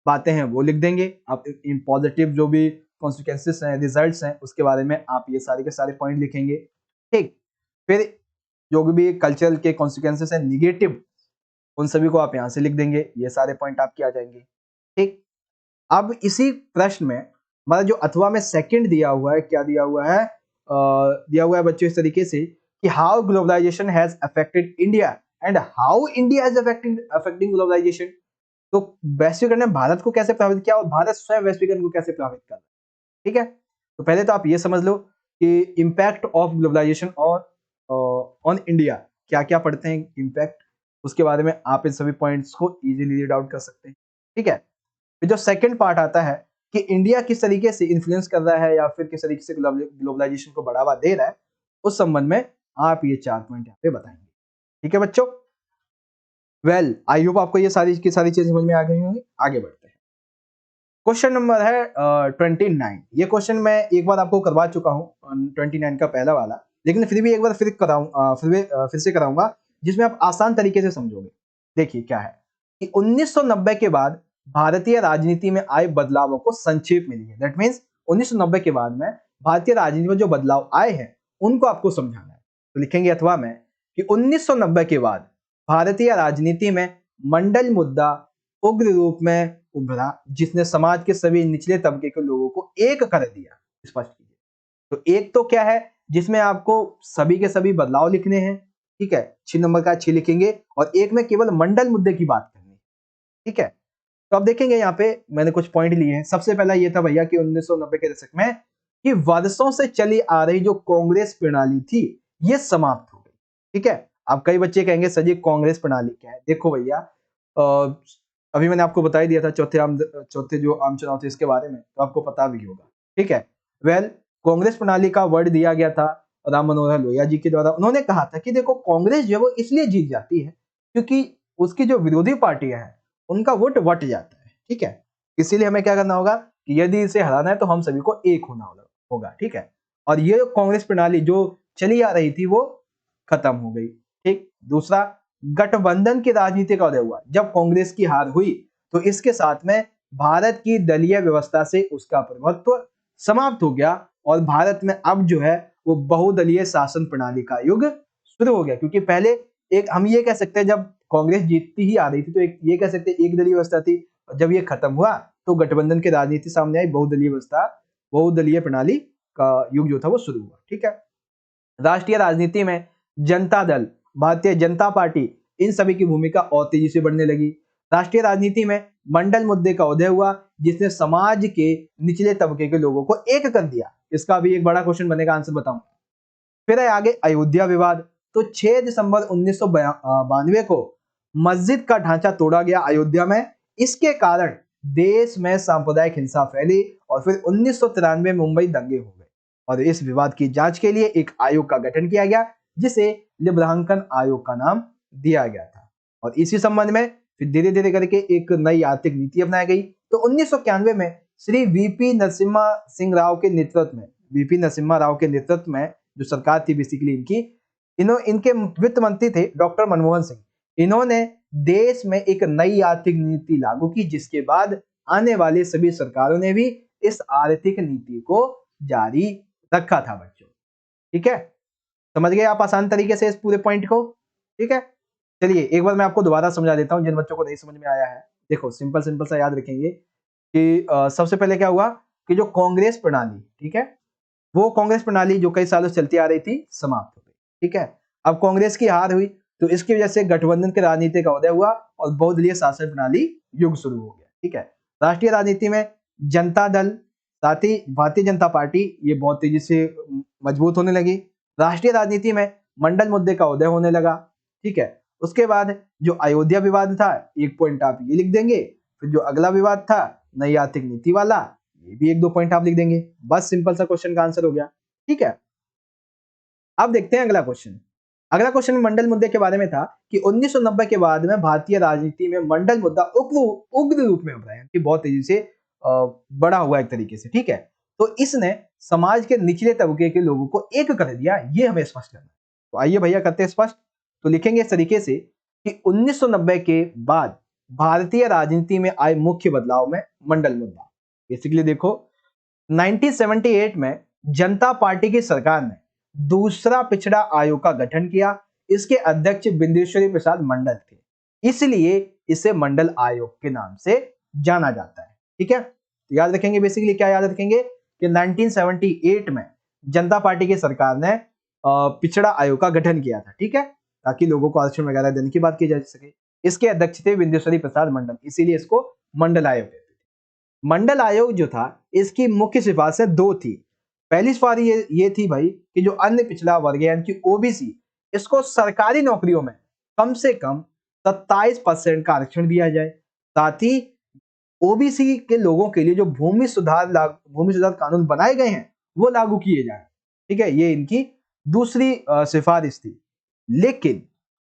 [SPEAKER 1] बातें हैं वो लिख देंगे। आप इन पॉजिटिव जो भी कॉन्सिक्वेंसेस हैं, रिजल्ट्स हैं, उसके बारे में आप ये सारे के सारे पॉइंट लिखेंगे। ठीक, फिर जो भी कल्चरल के कॉन्सिक्वेंसेस हैं निगेटिव, उन सभी को आप यहाँ से लिख देंगे। ये सारे पॉइंट आपके आ जाएंगे। ठीक, अब इसी प्रश्न में हमारा जो अथवा में सेकंड दिया हुआ है, क्या दिया हुआ है? दिया हुआ है बच्चों इस तरीके से कि how globalisation has affected India and how India is affecting globalisation. तो वैश्वीकरण ने भारत को कैसे प्रभावित किया और भारत स्वयं वैश्वीकरण को कैसे प्रभावित कर रहा है। ठीक है, तो पहले तो आप ये समझ लो कि इम्पैक्ट ऑफ ग्लोबलाइजेशन और ऑन इंडिया क्या क्या पढ़ते हैं इम्पैक्ट, उसके बारे में आप इन सभी पॉइंट्स को इजीली रीड आउट कर सकते हैं। ठीक है, फिर जो सेकंड पार्ट आता है कि इंडिया किस तरीके से इन्फ्लुएंस कर रहा है या फिर किस तरीके से ग्लोबलाइजेशन को बढ़ावा दे रहा है, उस संबंध में आप ये 4 पॉइंट यहाँ पे बताएंगे। ठीक है बच्चों, वेल आई होप आपको ये सारी की सारी चीजें समझ में आ गई होंगी। आगे बढ़ते हैं। क्वेश्चन नंबर है 29। ये क्वेश्चन मैं एक बार आपको करवा चुका हूँ 29 का पहला वाला, लेकिन फिर भी एक बार फिर से कराऊंगा जिसमें आप आसान तरीके से समझोगे। देखिए क्या है कि 1990 के बाद भारतीय राजनीति में आए बदलावों को संक्षेप में लिखिए। दैट मीन्स 1990 के बाद में भारतीय राजनीति में जो बदलाव आए हैं उनको आपको समझाना है। तो लिखेंगे अथवा में कि 1990 के बाद भारतीय राजनीति में मंडल मुद्दा उग्र रूप में उभरा जिसने समाज के सभी निचले तबके के लोगों को एक कर दिया। स्पष्ट कीजिए। तो एक तो क्या है जिसमें आपको सभी के सभी बदलाव लिखने हैं। ठीक है, 6 नंबर का 6 लिखेंगे और एक में केवल मंडल मुद्दे की बात करनी। ठीक है, तो अब देखेंगे यहाँ पे मैंने कुछ पॉइंट लिए हैं। सबसे पहला ये था भैया कि 1990 के दशक में कि वर्षों से चली आ रही जो कांग्रेस प्रणाली थी ये समाप्त हो गई। ठीक है, अब कई बच्चे कहेंगे सर जी कांग्रेस प्रणाली क्या है? देखो भैया अभी मैंने आपको बता ही दिया था चौथे जो आम चुनाव थे इसके बारे में, तो आपको पता भी होगा। ठीक है, वेल कांग्रेस प्रणाली का वर्ड दिया गया था राम मनोहर लोहिया जी के द्वारा। उन्होंने कहा था कि देखो कांग्रेस जो है वो इसलिए जीत जाती है क्योंकि उसकी जो विरोधी पार्टियां हैं उनका वोट वट जाता है। ठीक है, इसीलिए हमें क्या करना होगा कि यदि इसे हराना है तो हम सभी को एक होना होगा। ठीक है, और ये कांग्रेस प्रणाली जो चली आ रही थी वो खत्म हो गई। ठीक, दूसरा गठबंधन की राजनीति का उदय हुआ। जब कांग्रेस की हार हुई तो इसके साथ में भारत की दलीय व्यवस्था से उसका प्रभुत्व समाप्त हो गया और भारत में अब जो है वो बहुदलीय शासन प्रणाली का युग शुरू हो गया। क्योंकि पहले एक हम ये कह सकते हैं जब कांग्रेस जीतती ही आ रही थी तो एक ये कह सकते हैं एक दलीय व्यवस्था थी, जब ये खत्म हुआ तो गठबंधन की राजनीति सामने आई, बहुदलीय व्यवस्था बहुदलीय प्रणाली का युग जो था वो शुरू हुआ। ठीक है, राष्ट्रीय राजनीति में जनता दल, भारतीय जनता पार्टी, इन सभी की भूमिका और तेजी से बढ़ने लगी। राष्ट्रीय राजनीति में मंडल मुद्दे का उदय हुआ जिसने समाज के निचले तबके के लोगों को एक कर दिया। इसका भी एक बड़ा क्वेश्चन बनेगा, आंसर बताऊं। फिर है आगे अयोध्या विवाद। तो 6 दिसंबर 1992 को मस्जिद का ढांचा तोड़ा गया अयोध्या में। इसके कारण देश में सांप्रदायिक हिंसा फैली और फिर 1993 में मुंबई दंगे हो गए और इस विवाद की जांच के लिए एक आयोग का गठन किया गया जिसे लिब्रांकन आयोग का नाम दिया गया था। और इसी संबंध में फिर धीरे धीरे करके एक नई आर्थिक नीति अपनाई गई। तो 1991 में श्री वीपी नरसिम्हा राव के नेतृत्व में जो सरकार थी बेसिकली इनके वित्त मंत्री थे डॉक्टर मनमोहन सिंह। इन्होंने देश में एक नई आर्थिक नीति लागू की जिसके बाद आने वाली सभी सरकारों ने भी इस आर्थिक नीति को जारी रखा था बच्चों। ठीक है, समझ गए आप आसान तरीके से इस पूरे पॉइंट को? ठीक है, चलिए एक बार मैं आपको दोबारा समझा देता हूं जिन बच्चों को नहीं समझ में आया है। देखो सिंपल सा याद रखेंगे कि सबसे पहले क्या हुआ कि जो कांग्रेस प्रणाली, ठीक है, वो कांग्रेस प्रणाली जो कई सालों से चलती आ रही थी समाप्त हो गई। ठीक है, अब कांग्रेस की हार हुई तो इसकी वजह से गठबंधन की राजनीति का उदय हुआ और बहुदलीय शासन प्रणाली युग शुरू हो गया। ठीक है, राष्ट्रीय राजनीति में जनता दल साथ ही भारतीय जनता पार्टी ये बहुत तेजी से मजबूत होने लगी। राष्ट्रीय राजनीति में मंडल मुद्दे का उदय होने लगा। ठीक है, उसके बाद जो अयोध्या विवाद था एक पॉइंट आप ये लिख देंगे। फिर जो अगला विवाद था नई आर्थिक नीति वाला, ये भी 1-2 पॉइंट आप लिख देंगे। बस सिंपल सा क्वेश्चन का आंसर हो गया। ठीक है, अब देखते हैं अगला क्वेश्चन। अगला क्वेश्चन मंडल मुद्दे के बारे में था कि 1990 के बाद में भारतीय राजनीति में मंडल मुद्दा उग्र रूप में उभरा है कि बहुत तेजी से बड़ा हुआ एक तरीके से। ठीक है, तो इसने समाज के निचले तबके के लोगों को एक कर दिया, ये हमें स्पष्ट करना है। तो आइए भैया करते हैं स्पष्ट। तो लिखेंगे इस तरीके से कि 1990 के बाद भारतीय राजनीति में आए मुख्य बदलाव में मंडल मुद्दा। बेसिकली देखो 1978 में जनता पार्टी की सरकार ने दूसरा पिछड़ा आयोग का गठन किया। इसके अध्यक्ष बिंदेश्वरी प्रसाद मंडल थे, इसलिए इसे मंडल आयोग के नाम से जाना जाता है। ठीक है, तो याद रखेंगे बेसिकली क्या याद रखेंगे कि 1978 में जनता पार्टी की सरकार ने पिछड़ा आयोग का गठन किया था। ठीक है, ताकि लोगों को आरक्षण वगैरह देने की बात की जा सके। इसके अध्यक्ष थे बिंदेश्वरी प्रसाद मंडल, इसीलिए इसको मंडल आयोग कहते थे। मंडल आयोग जो था इसकी मुख्य सिफारिशें दो थी। पहली सिफारिश ये थी भाई कि जो अन्य पिछड़ा वर्ग है यानी कि ओबीसी, इसको सरकारी नौकरियों में कम से कम 27% का आरक्षण दिया जाए। साथ ही ओबीसी के लोगों के लिए जो भूमि सुधार कानून बनाए गए हैं वो लागू किए जाए। ठीक है, ये इनकी दूसरी सिफारिश थी। लेकिन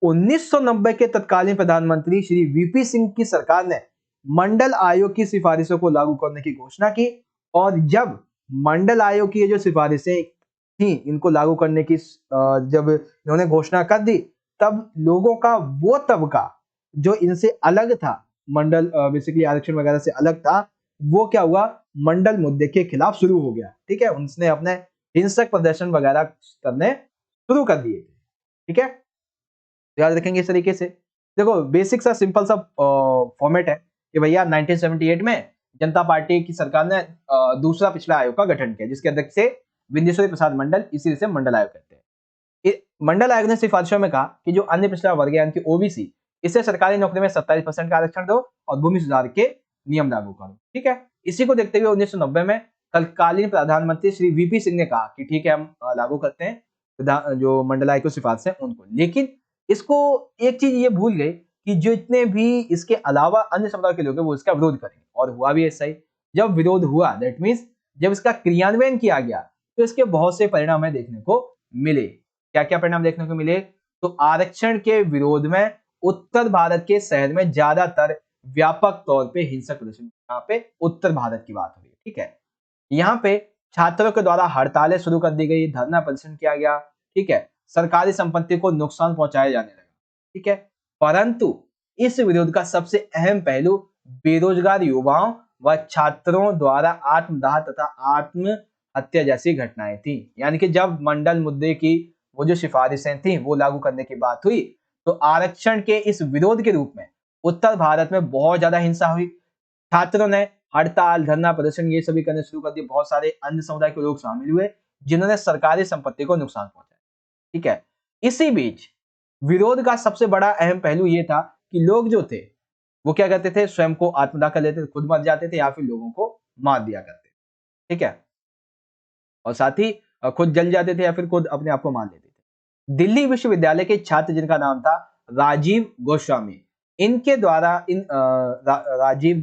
[SPEAKER 1] 1990 के तत्कालीन प्रधानमंत्री श्री वीपी सिंह की सरकार ने मंडल आयोग की सिफारिशों को लागू करने की घोषणा की, और जब मंडल आयोग की ये जो सिफारिशें थी इनको लागू करने की जब इन्होंने घोषणा कर दी, तब लोगों का वो तबका जो इनसे अलग था, मंडल बेसिकली आरक्षण वगैरह से अलग था, वो क्या हुआ, मंडल मुद्दे के खिलाफ शुरू हो गया। ठीक है, उनसे अपने हिंसक प्रदर्शन वगैरह करने शुरू कर दिए थे। ठीक है, याद रखेंगे इस तरीके से। देखो बेसिक सा सिंपल सा फॉर्मेट है कि भैया 1978 में जनता पार्टी की सरकार ने दूसरा पिछड़ा आयोग का गठन किया, जिसके अध्यक्ष थे बिंदेश्वरी प्रसाद मंडल, इसी से मंडल आयोग कहते हैं। मंडल आयोग ने सिफारिशों में कहा कि जो अन्य पिछड़ा वर्ग यानी कि ओबीसी, इसे सरकारी नौकरी में 27% का आरक्षण दो और भूमि सुधार के नियम लागू करो। ठीक है, इसी को देखते हुए 1990 में तत्कालीन प्रधानमंत्री श्री वीपी सिंह ने कहा कि ठीक है हम लागू करते हैं जो मंडल आयोग की सिफारिश है उनको। लेकिन इसको एक चीज ये भूल गए कि जितने भी इसके अलावा अन्य समुदाय के लोग हैं वो इसका विरोध करेंगे, और हुआ भी ऐसा ही। जब विरोध हुआ दैट मीन्स जब इसका क्रियान्वयन किया गया तो इसके बहुत से परिणाम देखने को मिले। क्या क्या परिणाम देखने को मिले, तो आरक्षण के विरोध में उत्तर भारत के शहर में ज्यादातर व्यापक तौर पे हिंसक प्रदर्शन, यहाँ पे उत्तर भारत की बात हो रही है। ठीक है, यहाँ पे छात्रों के द्वारा हड़तालें शुरू कर दी गई, धरना प्रदर्शन किया गया। ठीक है, सरकारी संपत्ति को नुकसान पहुंचाया जाने लगा। ठीक है, परंतु इस विरोध का सबसे अहम पहलू बेरोजगार युवाओं व छात्रों द्वारा आत्मदाह तथा आत्महत्या जैसी घटनाएं थी। यानी कि जब मंडल मुद्दे की वो जो सिफारिशें थी वो लागू करने की बात हुई, तो आरक्षण के इस विरोध के रूप में उत्तर भारत में बहुत ज्यादा हिंसा हुई। छात्रों ने हड़ताल, धरना प्रदर्शन ये सभी करने शुरू कर दिए। बहुत सारे अन्य समुदाय के लोग शामिल हुए जिन्होंने सरकारी संपत्ति को नुकसान पहुंचाया। ठीक है, इसी बीच विरोध का सबसे बड़ा अहम पहलू ये था कि लोग जो थे वो क्या करते थे, स्वयं को आत्मदाह कर लेते थे, खुद मर जाते थे या फिर लोगों को मार दिया करते। ठीक है, और साथ ही खुद जल जाते थे या फिर खुद अपने आप को मार लेते थे। दिल्ली विश्वविद्यालय के छात्र जिनका नाम था राजीव गोस्वामी, इनके द्वारा राजीव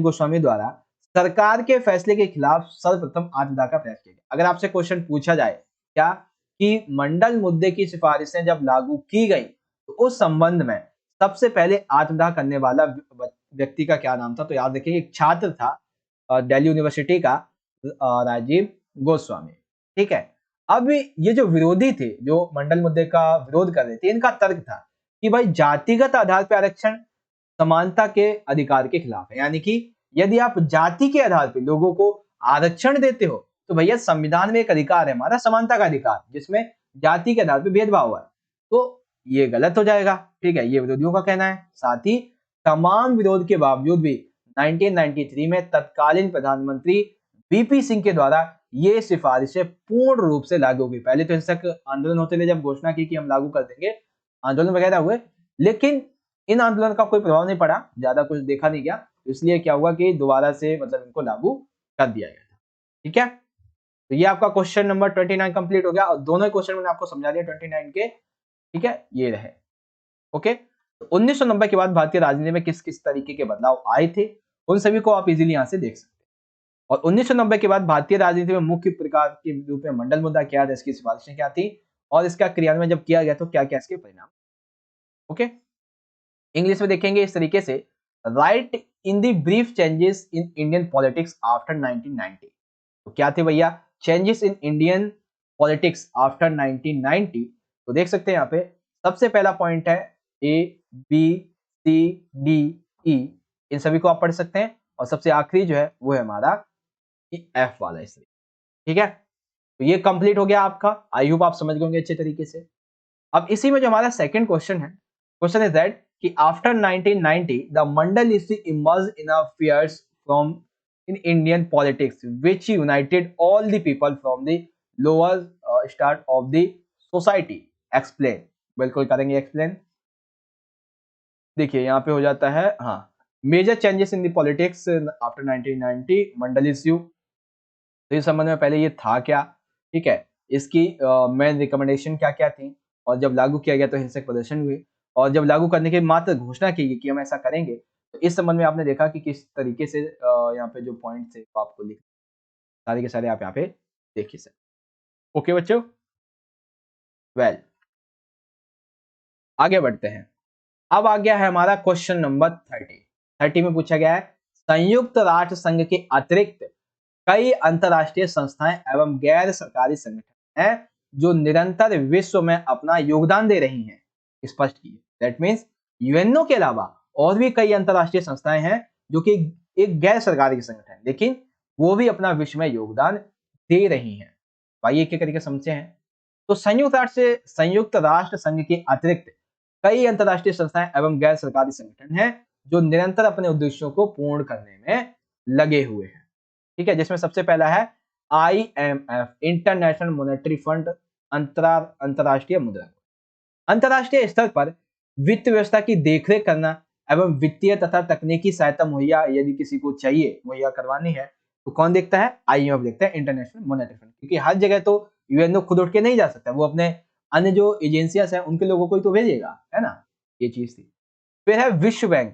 [SPEAKER 1] गोस्वामी द्वारा सरकार के फैसले के खिलाफ सर्वप्रथम आत्मदाह का प्रयास किया गया। अगर आपसे क्वेश्चन पूछा जाए क्या कि मंडल मुद्दे की सिफारिशें जब लागू की गई तो उस संबंध में सबसे पहले आत्मदाह करने वाला व्यक्ति का क्या नाम था, तो याद रखिए एक छात्र था दिल्ली यूनिवर्सिटी का राजीव गोस्वामी। ठीक है, अब ये जो विरोधी थे जो मंडल मुद्दे का विरोध कर रहे थे, इनका तर्क था कि भाई जातिगत आधार पर आरक्षण समानता के अधिकार के खिलाफ है। यानी कि यदि आप जाति के आधार पर लोगों को आरक्षण देते हो तो भैया संविधान में एक अधिकार है हमारा समानता का अधिकार, जिसमें जाति के आधार पर भेदभाव है, तो ये गलत हो जाएगा। ठीक है, ये विरोधियों का कहना है। साथ ही तमाम विरोध के बावजूद भी 1993 में तत्कालीन प्रधानमंत्री वीपी सिंह के द्वारा ये सिफारिशें पूर्ण रूप से लागू हुई। पहले तो हिंसक आंदोलन होते थे, जब घोषणा की कि हम लागू कर देंगे, आंदोलन वगैरह हुए, लेकिन इन आंदोलन का कोई प्रभाव नहीं पड़ा, ज्यादा कुछ देखा नहीं गया, इसलिए क्या हुआ कि दोबारा से मतलब इनको लागू कर दिया गया था। ठीक है, तो ये आपका क्वेश्चन नंबर 29 कंप्लीट हो गया, और दोनों क्वेश्चन मैंने आपको समझा दिया 29 के। ठीक है, ये रहे। ओके, तो 1990 के बाद भारतीय राजनीति में किस किस तरीके के बदलाव आए थे, उन सभी को आप इजीली यहां से देख सकते हैं। और 1990 के बाद भारतीय राजनीति में मुख्य प्रकार के रूप में मंडल मुद्दा क्या था, इसकी सिफारिशें क्या थी, और इसका क्रियान्वयन जब किया गया तो क्या क्या इसके परिणाम। ओके, इंग्लिश में देखेंगे इस तरीके से, right in the brief changes in Indian politics after 1990। तो क्या थे भैया changes in Indian politics after 1990, तो देख सकते हैं यहाँ पे सबसे पहला पॉइंट है ए, बी, सी, डी, ई, इन सभी को आप पढ़ सकते हैं, और सबसे आखिरी जो है वो है हमारा एफ वाला इस, ठीक है। तो ये कंप्लीट हो गया आपका, आई होप आप समझ गए होंगे अच्छे तरीके से। अब इसी में जो हमारा सेकंड क्वेश्चन है, क्वेश्चन इज दैट कि after 1990 the mandalists emerge in a fierce from in Indian politics which united all the people from the lower start of the society, explain. बिल्कुल करेंगे एक्सप्लेन। देखिए यहाँ पे हो जाता है, हाँ, major changes in the politics after 1990 Mandal issue. तो इस संबंध में पहले ये था क्या, ठीक है, इसकी मेन रिकमेंडेशन क्या क्या थी, और जब लागू किया गया तो हिंसक प्रदर्शन हुए, और जब लागू करने के मात्र घोषणा की गई कि हम ऐसा करेंगे, तो इस संबंध में आपने देखा कि किस तरीके से यहाँ पे जो पॉइंट थे वो आपको लिख, सारे के सारे आप यहाँ पे देखिए सर। ओके बच्चों, वेल आगे बढ़ते हैं। अब आ गया है हमारा क्वेश्चन नंबर 30 में पूछा गया है संयुक्त राष्ट्र संघ के अतिरिक्त कई अंतरराष्ट्रीय संस्थाएं एवं गैर सरकारी संगठन हैं जो निरंतर विश्व में अपना योगदान दे रही हैं, स्पष्ट कीजिए। दैट मीन्स यूएनओ के अलावा और भी कई अंतरराष्ट्रीय संस्थाएं हैं जो कि एक गैर सरकारी संगठन है, लेकिन वो भी अपना विश्व में योगदान दे रही हैं। आइए एक एक करके समझते हैं। तो संयुक्त राष्ट्र संघ के अतिरिक्त कई अंतरराष्ट्रीय संस्थाएं एवं गैर सरकारी संगठन हैं जो निरंतर अपने उद्देश्यों को पूर्ण करने में लगे हुए हैं, ठीक है, जिसमें सबसे पहला है IMF, इंटरनेशनल मॉनेटरी फंड, अंतरराष्ट्रीय मुद्रा। अंतरराष्ट्रीय स्तर पर वित्त व्यवस्था की देखरेख करना एवं वित्तीय तथा तकनीकी सहायता मुहैया यदि किसी को चाहिए मुहैया करवानी है तो कौन देखता है, IMF देखता है, इंटरनेशनल मॉनेटरी फंड, क्योंकि हर जगह तो यूएनओ खुद उठ के नहीं जा सकता, वो अपने अन्य जो एजेंसियां हैं उनके लोगों को ही तो भेजेगा, है ना, ये चीज थी। फिर है विश्व बैंक,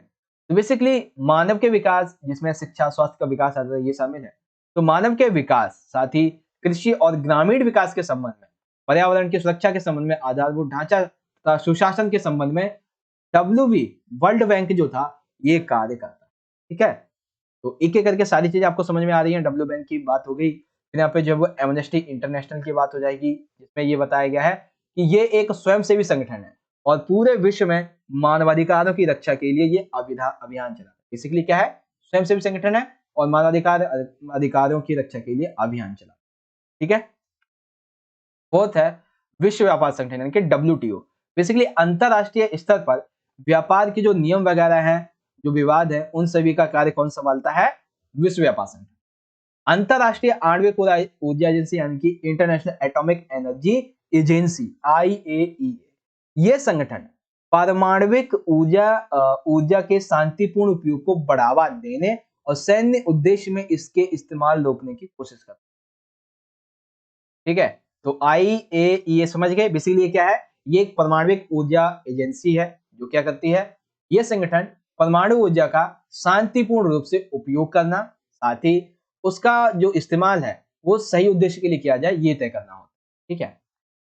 [SPEAKER 1] तो बेसिकली मानव के विकास, जिसमें शिक्षा स्वास्थ्य का विकास आता है, ये शामिल है। तो मानव के विकास, साथ ही कृषि और ग्रामीण विकास के संबंध में, पर्यावरण की सुरक्षा के संबंध में, आधारभूत ढांचा तथा सुशासन के संबंध में WB, वर्ल्ड बैंक जो था, ये कार्य करता है, ठीक है। तो एक एक करके सारी चीजें आपको समझ में आ रही हैं। डब्ल्यू बैंक की बात हो गई, फिर यहाँ पे जो है एमनेस्टी इंटरनेशनल की बात हो जाएगी, जिसमें ये बताया गया है कि ये एक स्वयंसेवी संगठन है और पूरे विश्व में मानवाधिकारों की रक्षा के लिए ये अभियान चला। बेसिकली क्या है, स्वयंसेवी संगठन है और अधिकारों की रक्षा के लिए अभियान चला, ठीक है। फोर्थ है विश्व व्यापार संगठन यानी कि WTO। बेसिकली अंतरराष्ट्रीय स्तर पर व्यापार के जो नियम वगैरह हैं, जो विवाद है, उन सभी का कार्य कौन संभालता है, विश्व व्यापार संगठन। अंतरराष्ट्रीय आणविक ऊर्जा एजेंसी यानी कि international Atomic Energy Agency, IAEA, ये संगठन पारमाणविक ऊर्जा के शांतिपूर्ण उपयोग को बढ़ावा देने और सैन्य उद्देश्य में इसके इस्तेमाल रोकने की कोशिश करता है, ठीक है। तो IAEA समझ गए, बेसिकली ये क्या है, ये एक परमाणविक ऊर्जा एजेंसी है जो क्या करती है, ये संगठन परमाणु ऊर्जा का शांतिपूर्ण रूप से उपयोग करना, साथ ही उसका जो इस्तेमाल है वो सही उद्देश्य के लिए किया जाए, ये तय करना होता है, ठीक है।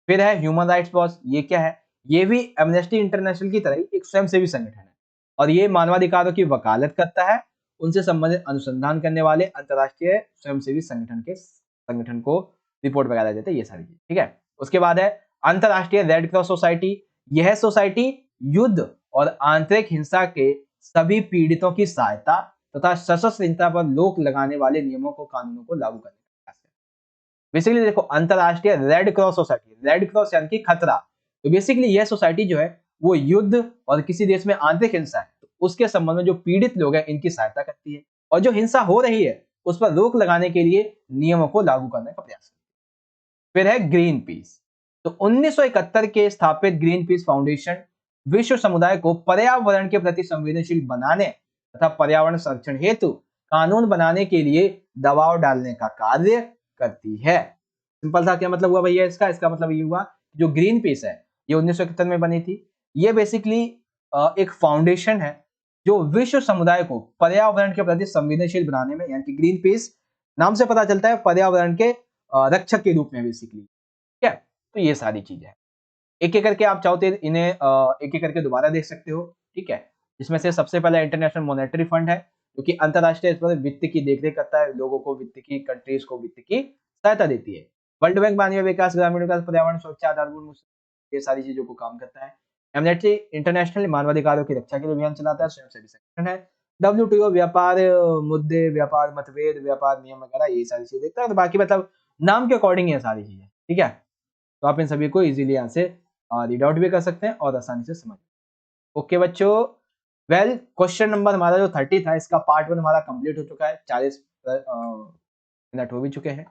[SPEAKER 1] फिर है ह्यूमन राइट्स वॉच, ये क्या है, ये भी एमनेस्टी इंटरनेशनल की तरह एक स्वयंसेवी संगठन है और ये मानवाधिकारों की वकालत करता है, उनसे संबंधित अनुसंधान करने वाले अंतरराष्ट्रीय स्वयंसेवी संगठन को रिपोर्ट वगैरह देते हैं, ये सारी चीज, ठीक है। उसके बाद है अंतरराष्ट्रीय रेड क्रॉस सोसाइटी, यह सोसाइटी युद्ध और आंतरिक हिंसा के सभी पीड़ितों की सहायता तथा सशस्त्र हिंसा पर रोक लगाने वाले नियमों को, कानूनों को लागू करने का प्रयास है। बेसिकली देखो, अंतरराष्ट्रीय red Cross society, red cross यानी कि खतरा, तो बेसिकली यह सोसाइटी जो है वो युद्ध और किसी देश में आंतरिक हिंसा है तो उसके संबंध में जो पीड़ित लोग हैं इनकी सहायता करती है, और जो हिंसा हो रही है उस पर रोक लगाने के लिए नियमों को लागू करने का प्रयास करती है। फिर है ग्रीन पीस, तो 1971 के स्थापित ग्रीन पीस फाउंडेशन विश्व समुदाय को पर्यावरण के प्रति संवेदनशील बनाने तथा पर्यावरण संरक्षण हेतु कानून बनाने के लिए दबाव डालने का कार्य करती है। सिंपल सा क्या मतलब हुआ भैया इसका मतलब ये हुआ, जो ग्रीन पीस है ये 1971 में बनी थी। ये बेसिकली एक फाउंडेशन है जो विश्व समुदाय को पर्यावरण के प्रति संवेदनशील बनाने में, यानी कि ग्रीन पीस नाम से पता चलता है पर्यावरण के रक्षक के रूप में बेसिकली, ठीक है। तो ये सारी चीजें हैं, एक एक करके आप चाहो तो इन्हें एक एक करके दोबारा देख सकते हो, ठीक है। इसमें से सबसे पहला इंटरनेशनल मॉनेटरी फंड है जो कि अंतरराष्ट्रीय स्तर पर वित्त की देखरेख करता है, लोगों को वित्त की, कंट्रीज को वित्त की सहायता देती है। वर्ल्ड बैंक मानवीय विकास, ग्रामीण विकास, पर्यावरण सुरक्षा, आधारभूत, ये सारी चीजों को काम करता है। एमनेटली इंटरनेशनल मानवाधिकारों की रक्षा के लिए अभियान चलाता है, स्वयंसेवी संगठन है। WTO व्यापार मुद्दे, व्यापार मतभेद, व्यापार नियम वगैरह ये सारी चीजें देखता है, और बाकी मतलब नाम के अकॉर्डिंग ये सारी चीजें, ठीक है। तो आप इन सभी को इजीली यहाँ से रीड आउट भी कर सकते हैं और आसानी से समझ। ओके बच्चों, वेल क्वेश्चन नंबर हमारा जो 30 था, इसका पार्ट 1 हमारा कंप्लीट हो चुका है, 40 मिनट हो भी चुके हैं।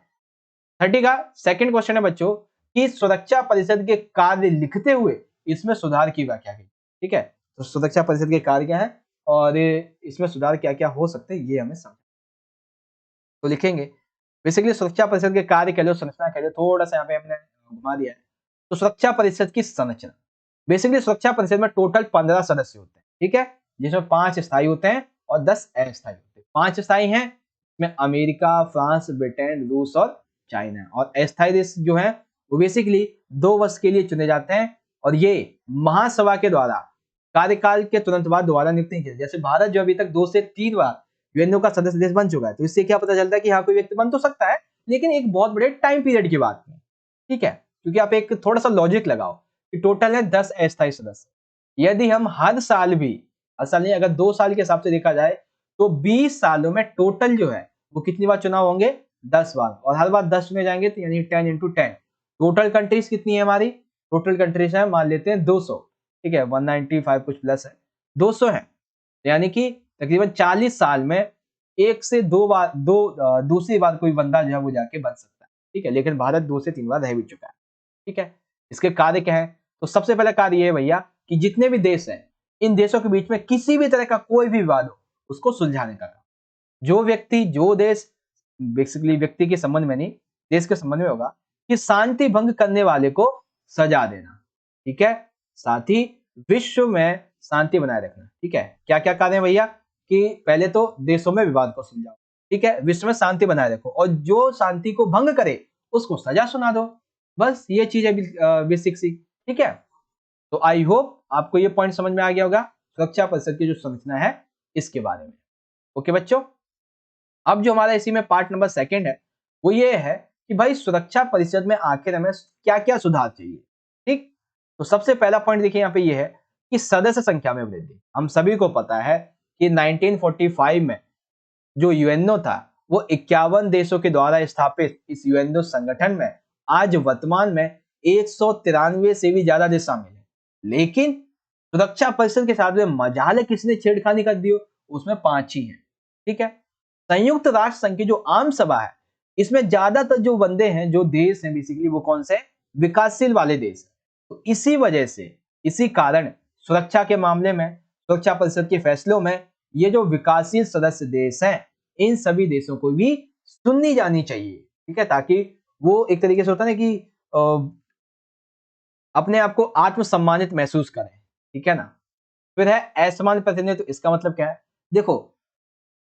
[SPEAKER 1] 30 का सेकंड क्वेश्चन है बच्चों कि सुरक्षा परिषद के कार्य लिखते हुए इसमें सुधार की व्याख्या की, ठीक है। तो सुरक्षा परिषद के कार्य क्या है और इसमें सुधार क्या क्या हो सकते हैं ये हमें समझ। तो लिखेंगे बेसिकली सुरक्षा परिषद के कार्य कह लो, संरचना कह लो, थोड़ा सा यहाँ पे हमने घुमा दिया है। तो सुरक्षा परिषद की संरचना, बेसिकली सुरक्षा परिषद में टोटल 15 सदस्य होते हैं, ठीक है, जिसमें 5 स्थायी होते हैं और 10 अस्थायी होते हैं। 5 स्थायी हैं, इसमें अमेरिका, फ्रांस, ब्रिटेन, रूस और चाइना, और अस्थायी देश जो है वो बेसिकली 2 वर्ष के लिए चुने जाते हैं, और ये महासभा के द्वारा कार्यकाल के तुरंत बाद दोबारा नियुक्त नहीं किया। जैसे भारत जो अभी तक 2 से 3 बार यूएनओ का सदस्य देश बन चुका है, तो इससे क्या पता चलता है कि हाँ कोई व्यक्ति बन तो सकता है, लेकिन एक बहुत बड़े टाइम पीरियड की बात नहीं, ठीक है। क्योंकि आप एक थोड़ा सा लॉजिक लगाओ कि टोटल है 10 अस्थायी सदस्य, यदि हम हर साल भी, असल नहीं, अगर 2 साल के हिसाब से देखा जाए तो 20 सालों में टोटल जो है वो कितनी बार चुनाव होंगे, 10 बार, और हर बार 10 चुने जाएंगे, तो यानी 10 × 10। टोटल कंट्रीज कितनी है हमारी, टोटल कंट्रीज है मान लेते हैं 200, ठीक है, 195 कुछ प्लस है, 200 है, यानी कि तकरीबन 40 साल में एक से दो बार दूसरी बार कोई बंदा जो है वो जाके बन सकता है, ठीक है। लेकिन भारत 2 से 3 बार रह भी चुका है, ठीक है। इसके कार्य क्या है, तो सबसे पहला कार्य ये है भैया कि जितने भी देश हैं, इन देशों के बीच में किसी भी तरह का कोई भी विवाद हो उसको सुलझाने का काम। जो व्यक्ति, जो देश, बेसिकली व्यक्ति के संबंध में नहीं, देश के संबंध में होगा कि शांति भंग करने वाले को सजा देना, ठीक है, साथ ही विश्व में शांति बनाए रखना, ठीक है। क्या क्या कार्य है भैया कि पहले तो देशों में विवाद को सुलझाओ, ठीक है, विश्व में शांति बनाए रखो, और जो शांति को भंग करे उसको सजा सुना दो, बस ये चीज है बेसिक सी, ठीक है। तो आई होप आपको ये पॉइंट समझ में आ गया होगा सुरक्षा परिषद की जो संरचना है इसके बारे में। ओके बच्चों, अब जो हमारा इसी में पार्ट नंबर 2 है वो ये है कि भाई सुरक्षा परिषद में आखिर हमें क्या क्या सुधार चाहिए, ठीक। तो सबसे पहला पॉइंट देखिए यहाँ पे ये है कि सदस्य संख्या में वृद्धि। हम सभी को पता है कि 1945 में जो यूएनओ था वो 51 देशों के द्वारा स्थापित इस यूएनओ संगठन में आज वर्तमान में 193 से भी ज्यादा देश शामिल है, लेकिन सुरक्षा परिषद के साथ में मजाल किसने छेड़खानी कर दी, उसमें 5 ही हैं, ठीक है। संयुक्त राष्ट्र संघ की जो आम सभा है इसमें ज्यादातर जो बंदे हैं, जो देश हैं, बेसिकली वो कौन से, विकासशील वाले देश। तो इसी वजह से, इसी कारण सुरक्षा के मामले में, सुरक्षा परिषद के फैसलों में ये जो विकासशील सदस्य देश हैं इन सभी देशों को भी सुननी जानी चाहिए, ठीक है, ताकि वो एक तरीके से होता है ना कि अपने आप को आत्मसम्मानित महसूस करें, ठीक है ना। फिर है असमान प्रतिनिधित्व, तो इसका मतलब क्या है, देखो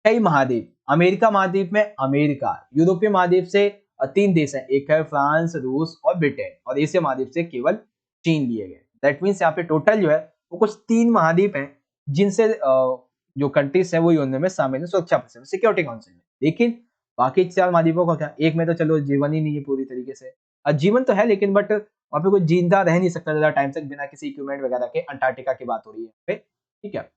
[SPEAKER 1] कई महाद्वीप, अमेरिका महाद्वीप में अमेरिका, यूरोपीय महाद्वीप से 3 देश हैं, एक है फ्रांस, रूस और ब्रिटेन, और एशिया महाद्वीप से केवल चीन लिए गए। दैट मीन्स यहाँ पे टोटल जो है वो कुछ 3 महाद्वीप हैं जिनसे जो कंट्रीज है वो यूएनओ में शामिल है, सुरक्षा परिषद सिक्योरिटी काउंसिल में। लेकिन बाकी 4 महाद्वीपों का क्या, एक में तो चलो जीवन ही नहीं है पूरी तरीके से, जीवन तो है लेकिन बट वहां पे कोई जिंदा रह नहीं सकता ज्यादा टाइम तक बिना किसी इक्विपमेंट वगैरह के, अंटार्कटिका की बात हो रही है, ठीक है।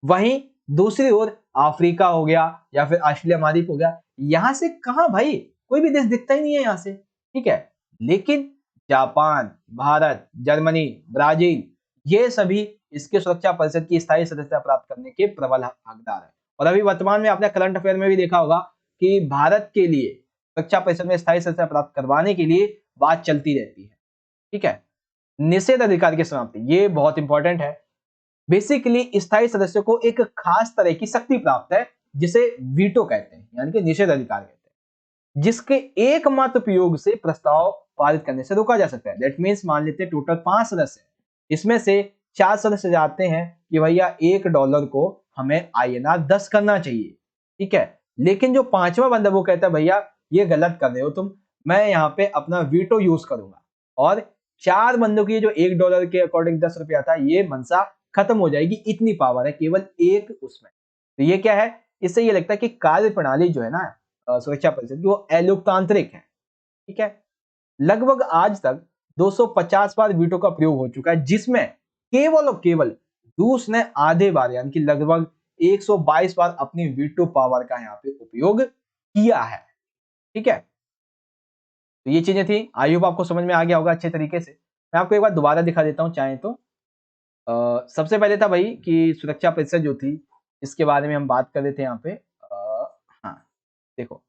[SPEAKER 1] वहीं दूसरी ओर अफ्रीका हो गया या फिर ऑस्ट्रेलिया महाद्वीप हो गया, यहां से कहां भाई कोई भी देश दिखता ही नहीं है यहां से, ठीक है। लेकिन जापान, भारत, जर्मनी, ब्राजील, ये सभी इसके सुरक्षा परिषद की स्थायी सदस्यता प्राप्त करने के प्रबल हकदार है। और अभी वर्तमान में आपने करंट अफेयर में भी देखा होगा कि भारत के लिए सुरक्षा परिषद में स्थायी सदस्यता प्राप्त करवाने के लिए बात चलती रहती है, ठीक है। निषेध अधिकार की समाप्ति, ये बहुत इंपॉर्टेंट है। बेसिकली स्थायी सदस्यों को एक खास तरह की शक्ति प्राप्त है जिसे वीटो कहते हैं, यानी कि निषेध अधिकार कहते हैं, जिसके एकमात्र उपयोग से प्रस्ताव पारित करने से रोका जा सकता है। दैट मीन्स मान लेते हैं टोटल 5 सदस्य, इसमें से 4 सदस्य जाते हैं कि भैया $1 को हमें INR 10 करना चाहिए, ठीक है। लेकिन जो 5वां बंदा वो कहता है भैया ये गलत कर रहे हो तुम, मैं यहाँ पे अपना वीटो यूज करूंगा, और 4 बंदों की जो $1 के अकॉर्डिंग 10 रुपया था ये मनसा खत्म हो जाएगी, इतनी पावर है केवल एक उसमें। तो ये क्या है, इससे ये लगता है कि कार्य प्रणाली जो है ना सुरक्षा परिषद की वो अलोकतांत्रिक है, ठीक है। लगभग आज तक 250 बार वीटो का प्रयोग हो चुका है, जिसमें केवल और केवल रूस ने आधे बार यानी कि लगभग 122 बार अपनी वीटो पावर का यहाँ पे उपयोग किया है। ठीक है, तो ये चीजें थी, आई होप आपको समझ में आ गया होगा अच्छे तरीके से। मैं आपको एक बार दोबारा दिखा देता हूँ चाहे तो। सबसे पहले था भाई कि सुरक्षा परिषद जो थी इसके बारे में हम बात कर रहे थे यहाँ पे। हाँ देखो,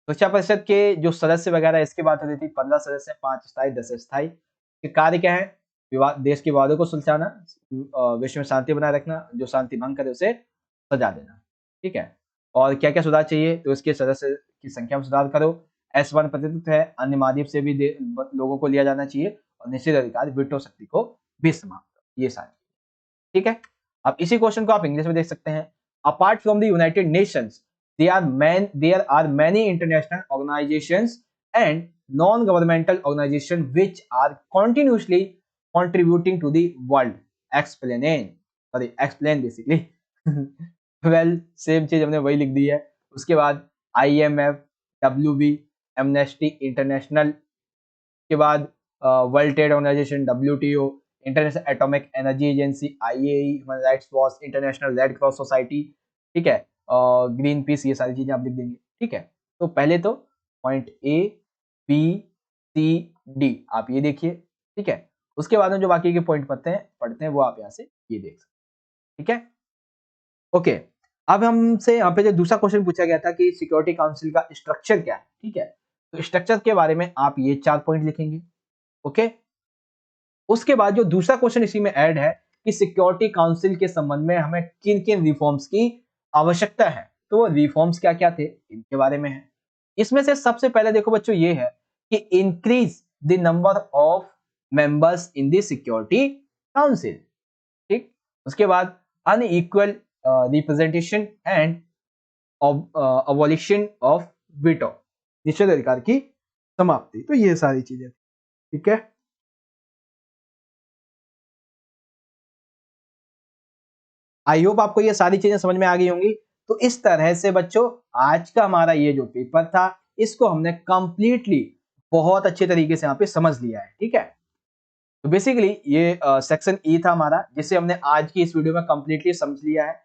[SPEAKER 1] सुरक्षा परिषद के जो सदस्य वगैरह इसकी बात हो रही थी, 15 सदस्य, 5 स्थायी 10 स्थायी। के कार्य क्या है? देश के विवादों को सुलझाना, विश्व में शांति बनाए रखना, जो शांति भंग करे उसे सजा देना। ठीक है, और क्या क्या सुधार चाहिए? तो इसके सदस्य की संख्या में सुधार करो, S1 प्रतिनिधित्व है, अन्य माध्यम से भी लोगों को लिया जाना चाहिए, और निश्चित अधिकार वीटो शक्ति को भी समाप्त करो। ये सारी, ठीक है। अब इसी क्वेश्चन को आप इंग्लिश में देख सकते हैं। Apart from the United Nations there are many international organizations and non-governmental organizations which are continuously contributing to the world. Explain basically. well, same चीज हमने वही लिख दी है। उसके बाद IMF, WB, एमनेस्टी इंटरनेशनल के बाद World Trade Organization WTO, International Atomic Energy Agency IAEA, Human Rights Watch, International Red Cross Society, ठीक है, ग्रीन पीस, ये सारी चीजें आप लिख देंगे। ठीक है, तो पहले तो पॉइंट ABCD आप ये देखिए। ठीक है, उसके बाद में जो बाकी के पॉइंट पढ़ते हैं वो आप यहाँ से ये देख सकते। ठीक है, ओके। अब हमसे यहाँ पे जो दूसरा क्वेश्चन पूछा गया था कि सिक्योरिटी काउंसिल का स्ट्रक्चर क्या है। ठीक है, तो स्ट्रक्चर के बारे में आप ये 4 पॉइंट लिखेंगे। ओके, उसके बाद जो दूसरा क्वेश्चन इसी में ऐड है कि सिक्योरिटी काउंसिल के संबंध में हमें किन किन रिफॉर्म्स की आवश्यकता है, तो वो रिफॉर्म्स क्या क्या थे इनके बारे में है। इसमें से सबसे पहले देखो बच्चों ये है कि increase the number of members in the security council. ठीक, उसके बाद unequal representation and abolition of veto, निषेधाधिकार की समाप्ति। तो ये सारी चीजें, ठीक है। आई होप आपको ये सारी चीजें समझ में आ गई होंगी। तो इस तरह से बच्चों आज का हमारा ये जो पेपर था इसको हमने कंप्लीटली बहुत अच्छे तरीके से यहाँ पे समझ लिया है। ठीक है, तो बेसिकली ये सेक्शन ई था हमारा जिसे हमने आज की इस वीडियो में कंप्लीटली समझ लिया है।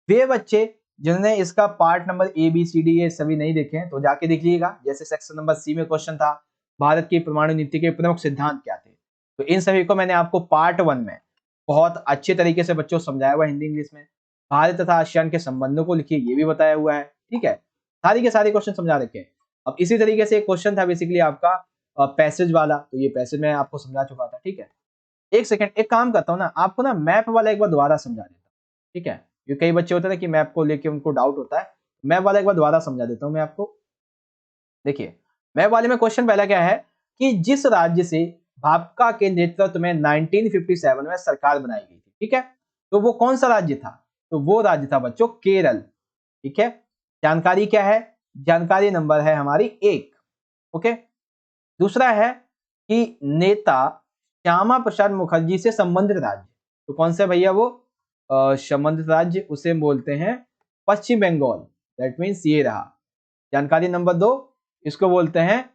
[SPEAKER 1] वे बच्चे जिन्होंने इसका पार्ट नंबर ABCD ये सभी नहीं देखे हैं तो जाके देख लीजिएगा। जैसे सेक्शन नंबर C में क्वेश्चन था भारत की परमाणु नीति के प्रमुख सिद्धांत क्या थे, तो इन सभी को मैंने आपको पार्ट 1 में बहुत अच्छे तरीके से बच्चों समझाया हुआ हिंदी इंग्लिश में। भारत तथा आसियान के संबंधों को लिखिए ये भी बताया हुआ है। ठीक है, सारी के सारे क्वेश्चन समझा रखे हैं। अब इसी तरीके से एक क्वेश्चन था बेसिकली आपका पैसेज वाला, तो ये पैसेज मैं आपको समझा चुका था। ठीक है, एक सेकंड, एक काम करता हूँ ना, आपको ना मैप वाला एक बार दोबारा समझा देता हूँ। ठीक है, ये कई बच्चे होते हैं ना कि मैप को लेके उनको डाउट होता है, मैप वाला एक बार दोबारा समझा देता हूँ मैं आपको। देखिए, मैप वाले में क्वेश्चन पहला क्या है कि जिस राज्य से भापका के नेतृत्व में 1957 में सरकार बनाई गई थी, ठीक है, तो वो कौन सा राज्य था? तो वो राज्य था बच्चों केरल। ठीक है, जानकारी क्या है? जानकारी नंबर है हमारी 1। ओके, दूसरा है कि नेता श्यामा प्रसाद मुखर्जी से संबंधित राज्य, तो कौन सा भैया वो संबंधित राज्य, उसे बोलते हैं पश्चिम बंगाल। दैट मीन्स ये रहा जानकारी नंबर 2, इसको बोलते हैं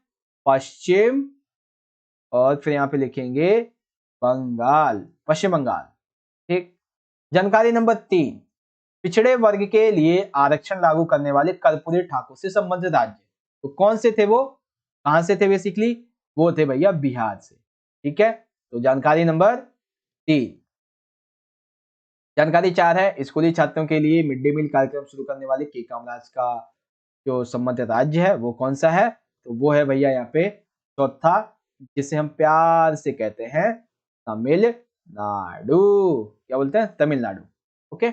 [SPEAKER 1] पश्चिम, और फिर यहां पे लिखेंगे बंगाल, पश्चिम बंगाल। ठीक, जानकारी नंबर 3, पिछड़े वर्ग के लिए आरक्षण लागू करने वाले कर्पूरी ठाकुर से संबंधित राज्य, तो कौन से थे वो, कहां से थे बेसिकली, वो थे भैया बिहार से। ठीक है, तो जानकारी नंबर 3। जानकारी 4 है स्कूली छात्रों के लिए मिड डे मील कार्यक्रम शुरू करने वाले के कामराज का जो संबंधित राज्य है वो कौन सा है, तो वो है भैया यहाँ पे चौथा, जिसे हम प्यार से कहते हैं तमिलनाडु। क्या बोलते हैं? तमिलनाडु। ओके,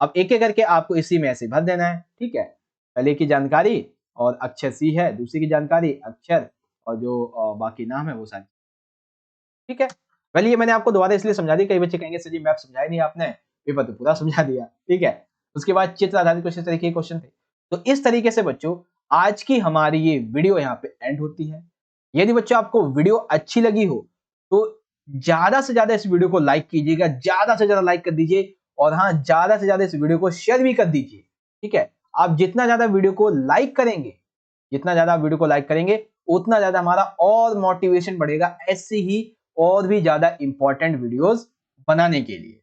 [SPEAKER 1] अब एक एक करके आपको इसी में ऐसे भर देना है। ठीक है, पहले की जानकारी और अक्षर C है, दूसरी की जानकारी अक्षर और जो बाकी नाम है वो सारी। ठीक है, पहले ये मैंने आपको दोबारा इसलिए समझा दी, कई बच्चे कहेंगे सर जी मैप समझाया नहीं आपने, पेपर तो पूरा समझा दिया। ठीक है, उसके बाद चित्र आधारित क्वेश्चन तरीके के क्वेश्चन थे। तो इस तरीके से बच्चों आज की हमारी ये वीडियो यहाँ पे एंड होती है। यदि बच्चों आपको वीडियो अच्छी लगी हो तो ज्यादा से ज्यादा इस वीडियो को लाइक कीजिएगा, ज्यादा से ज्यादा लाइक कर दीजिए, और हाँ ज्यादा से ज्यादा इस वीडियो को शेयर भी कर दीजिए। ठीक है, आप जितना ज्यादा वीडियो को लाइक करेंगे, जितना ज्यादा वीडियो को लाइक करेंगे उतना ज्यादा हमारा और मोटिवेशन बढ़ेगा ऐसी ही और भी ज्यादा इंपॉर्टेंट वीडियोस बनाने के लिए,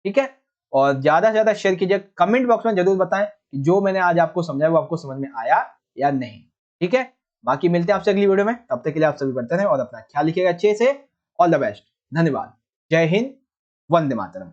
[SPEAKER 1] ठीक है। और ज्यादा से ज्यादा शेयर कीजिए, कमेंट बॉक्स में जरूर बताएं कि जो मैंने आज आपको समझाया वो आपको समझ में आया या नहीं, ठीक है। बाकी मिलते हैं आपसे अगली वीडियो में, तब तक के लिए आप सभी बढ़ते रहें और अपना ख्याल रखिएगा अच्छे से। ऑल द बेस्ट, धन्यवाद, जय हिंद, वंदे मातरम।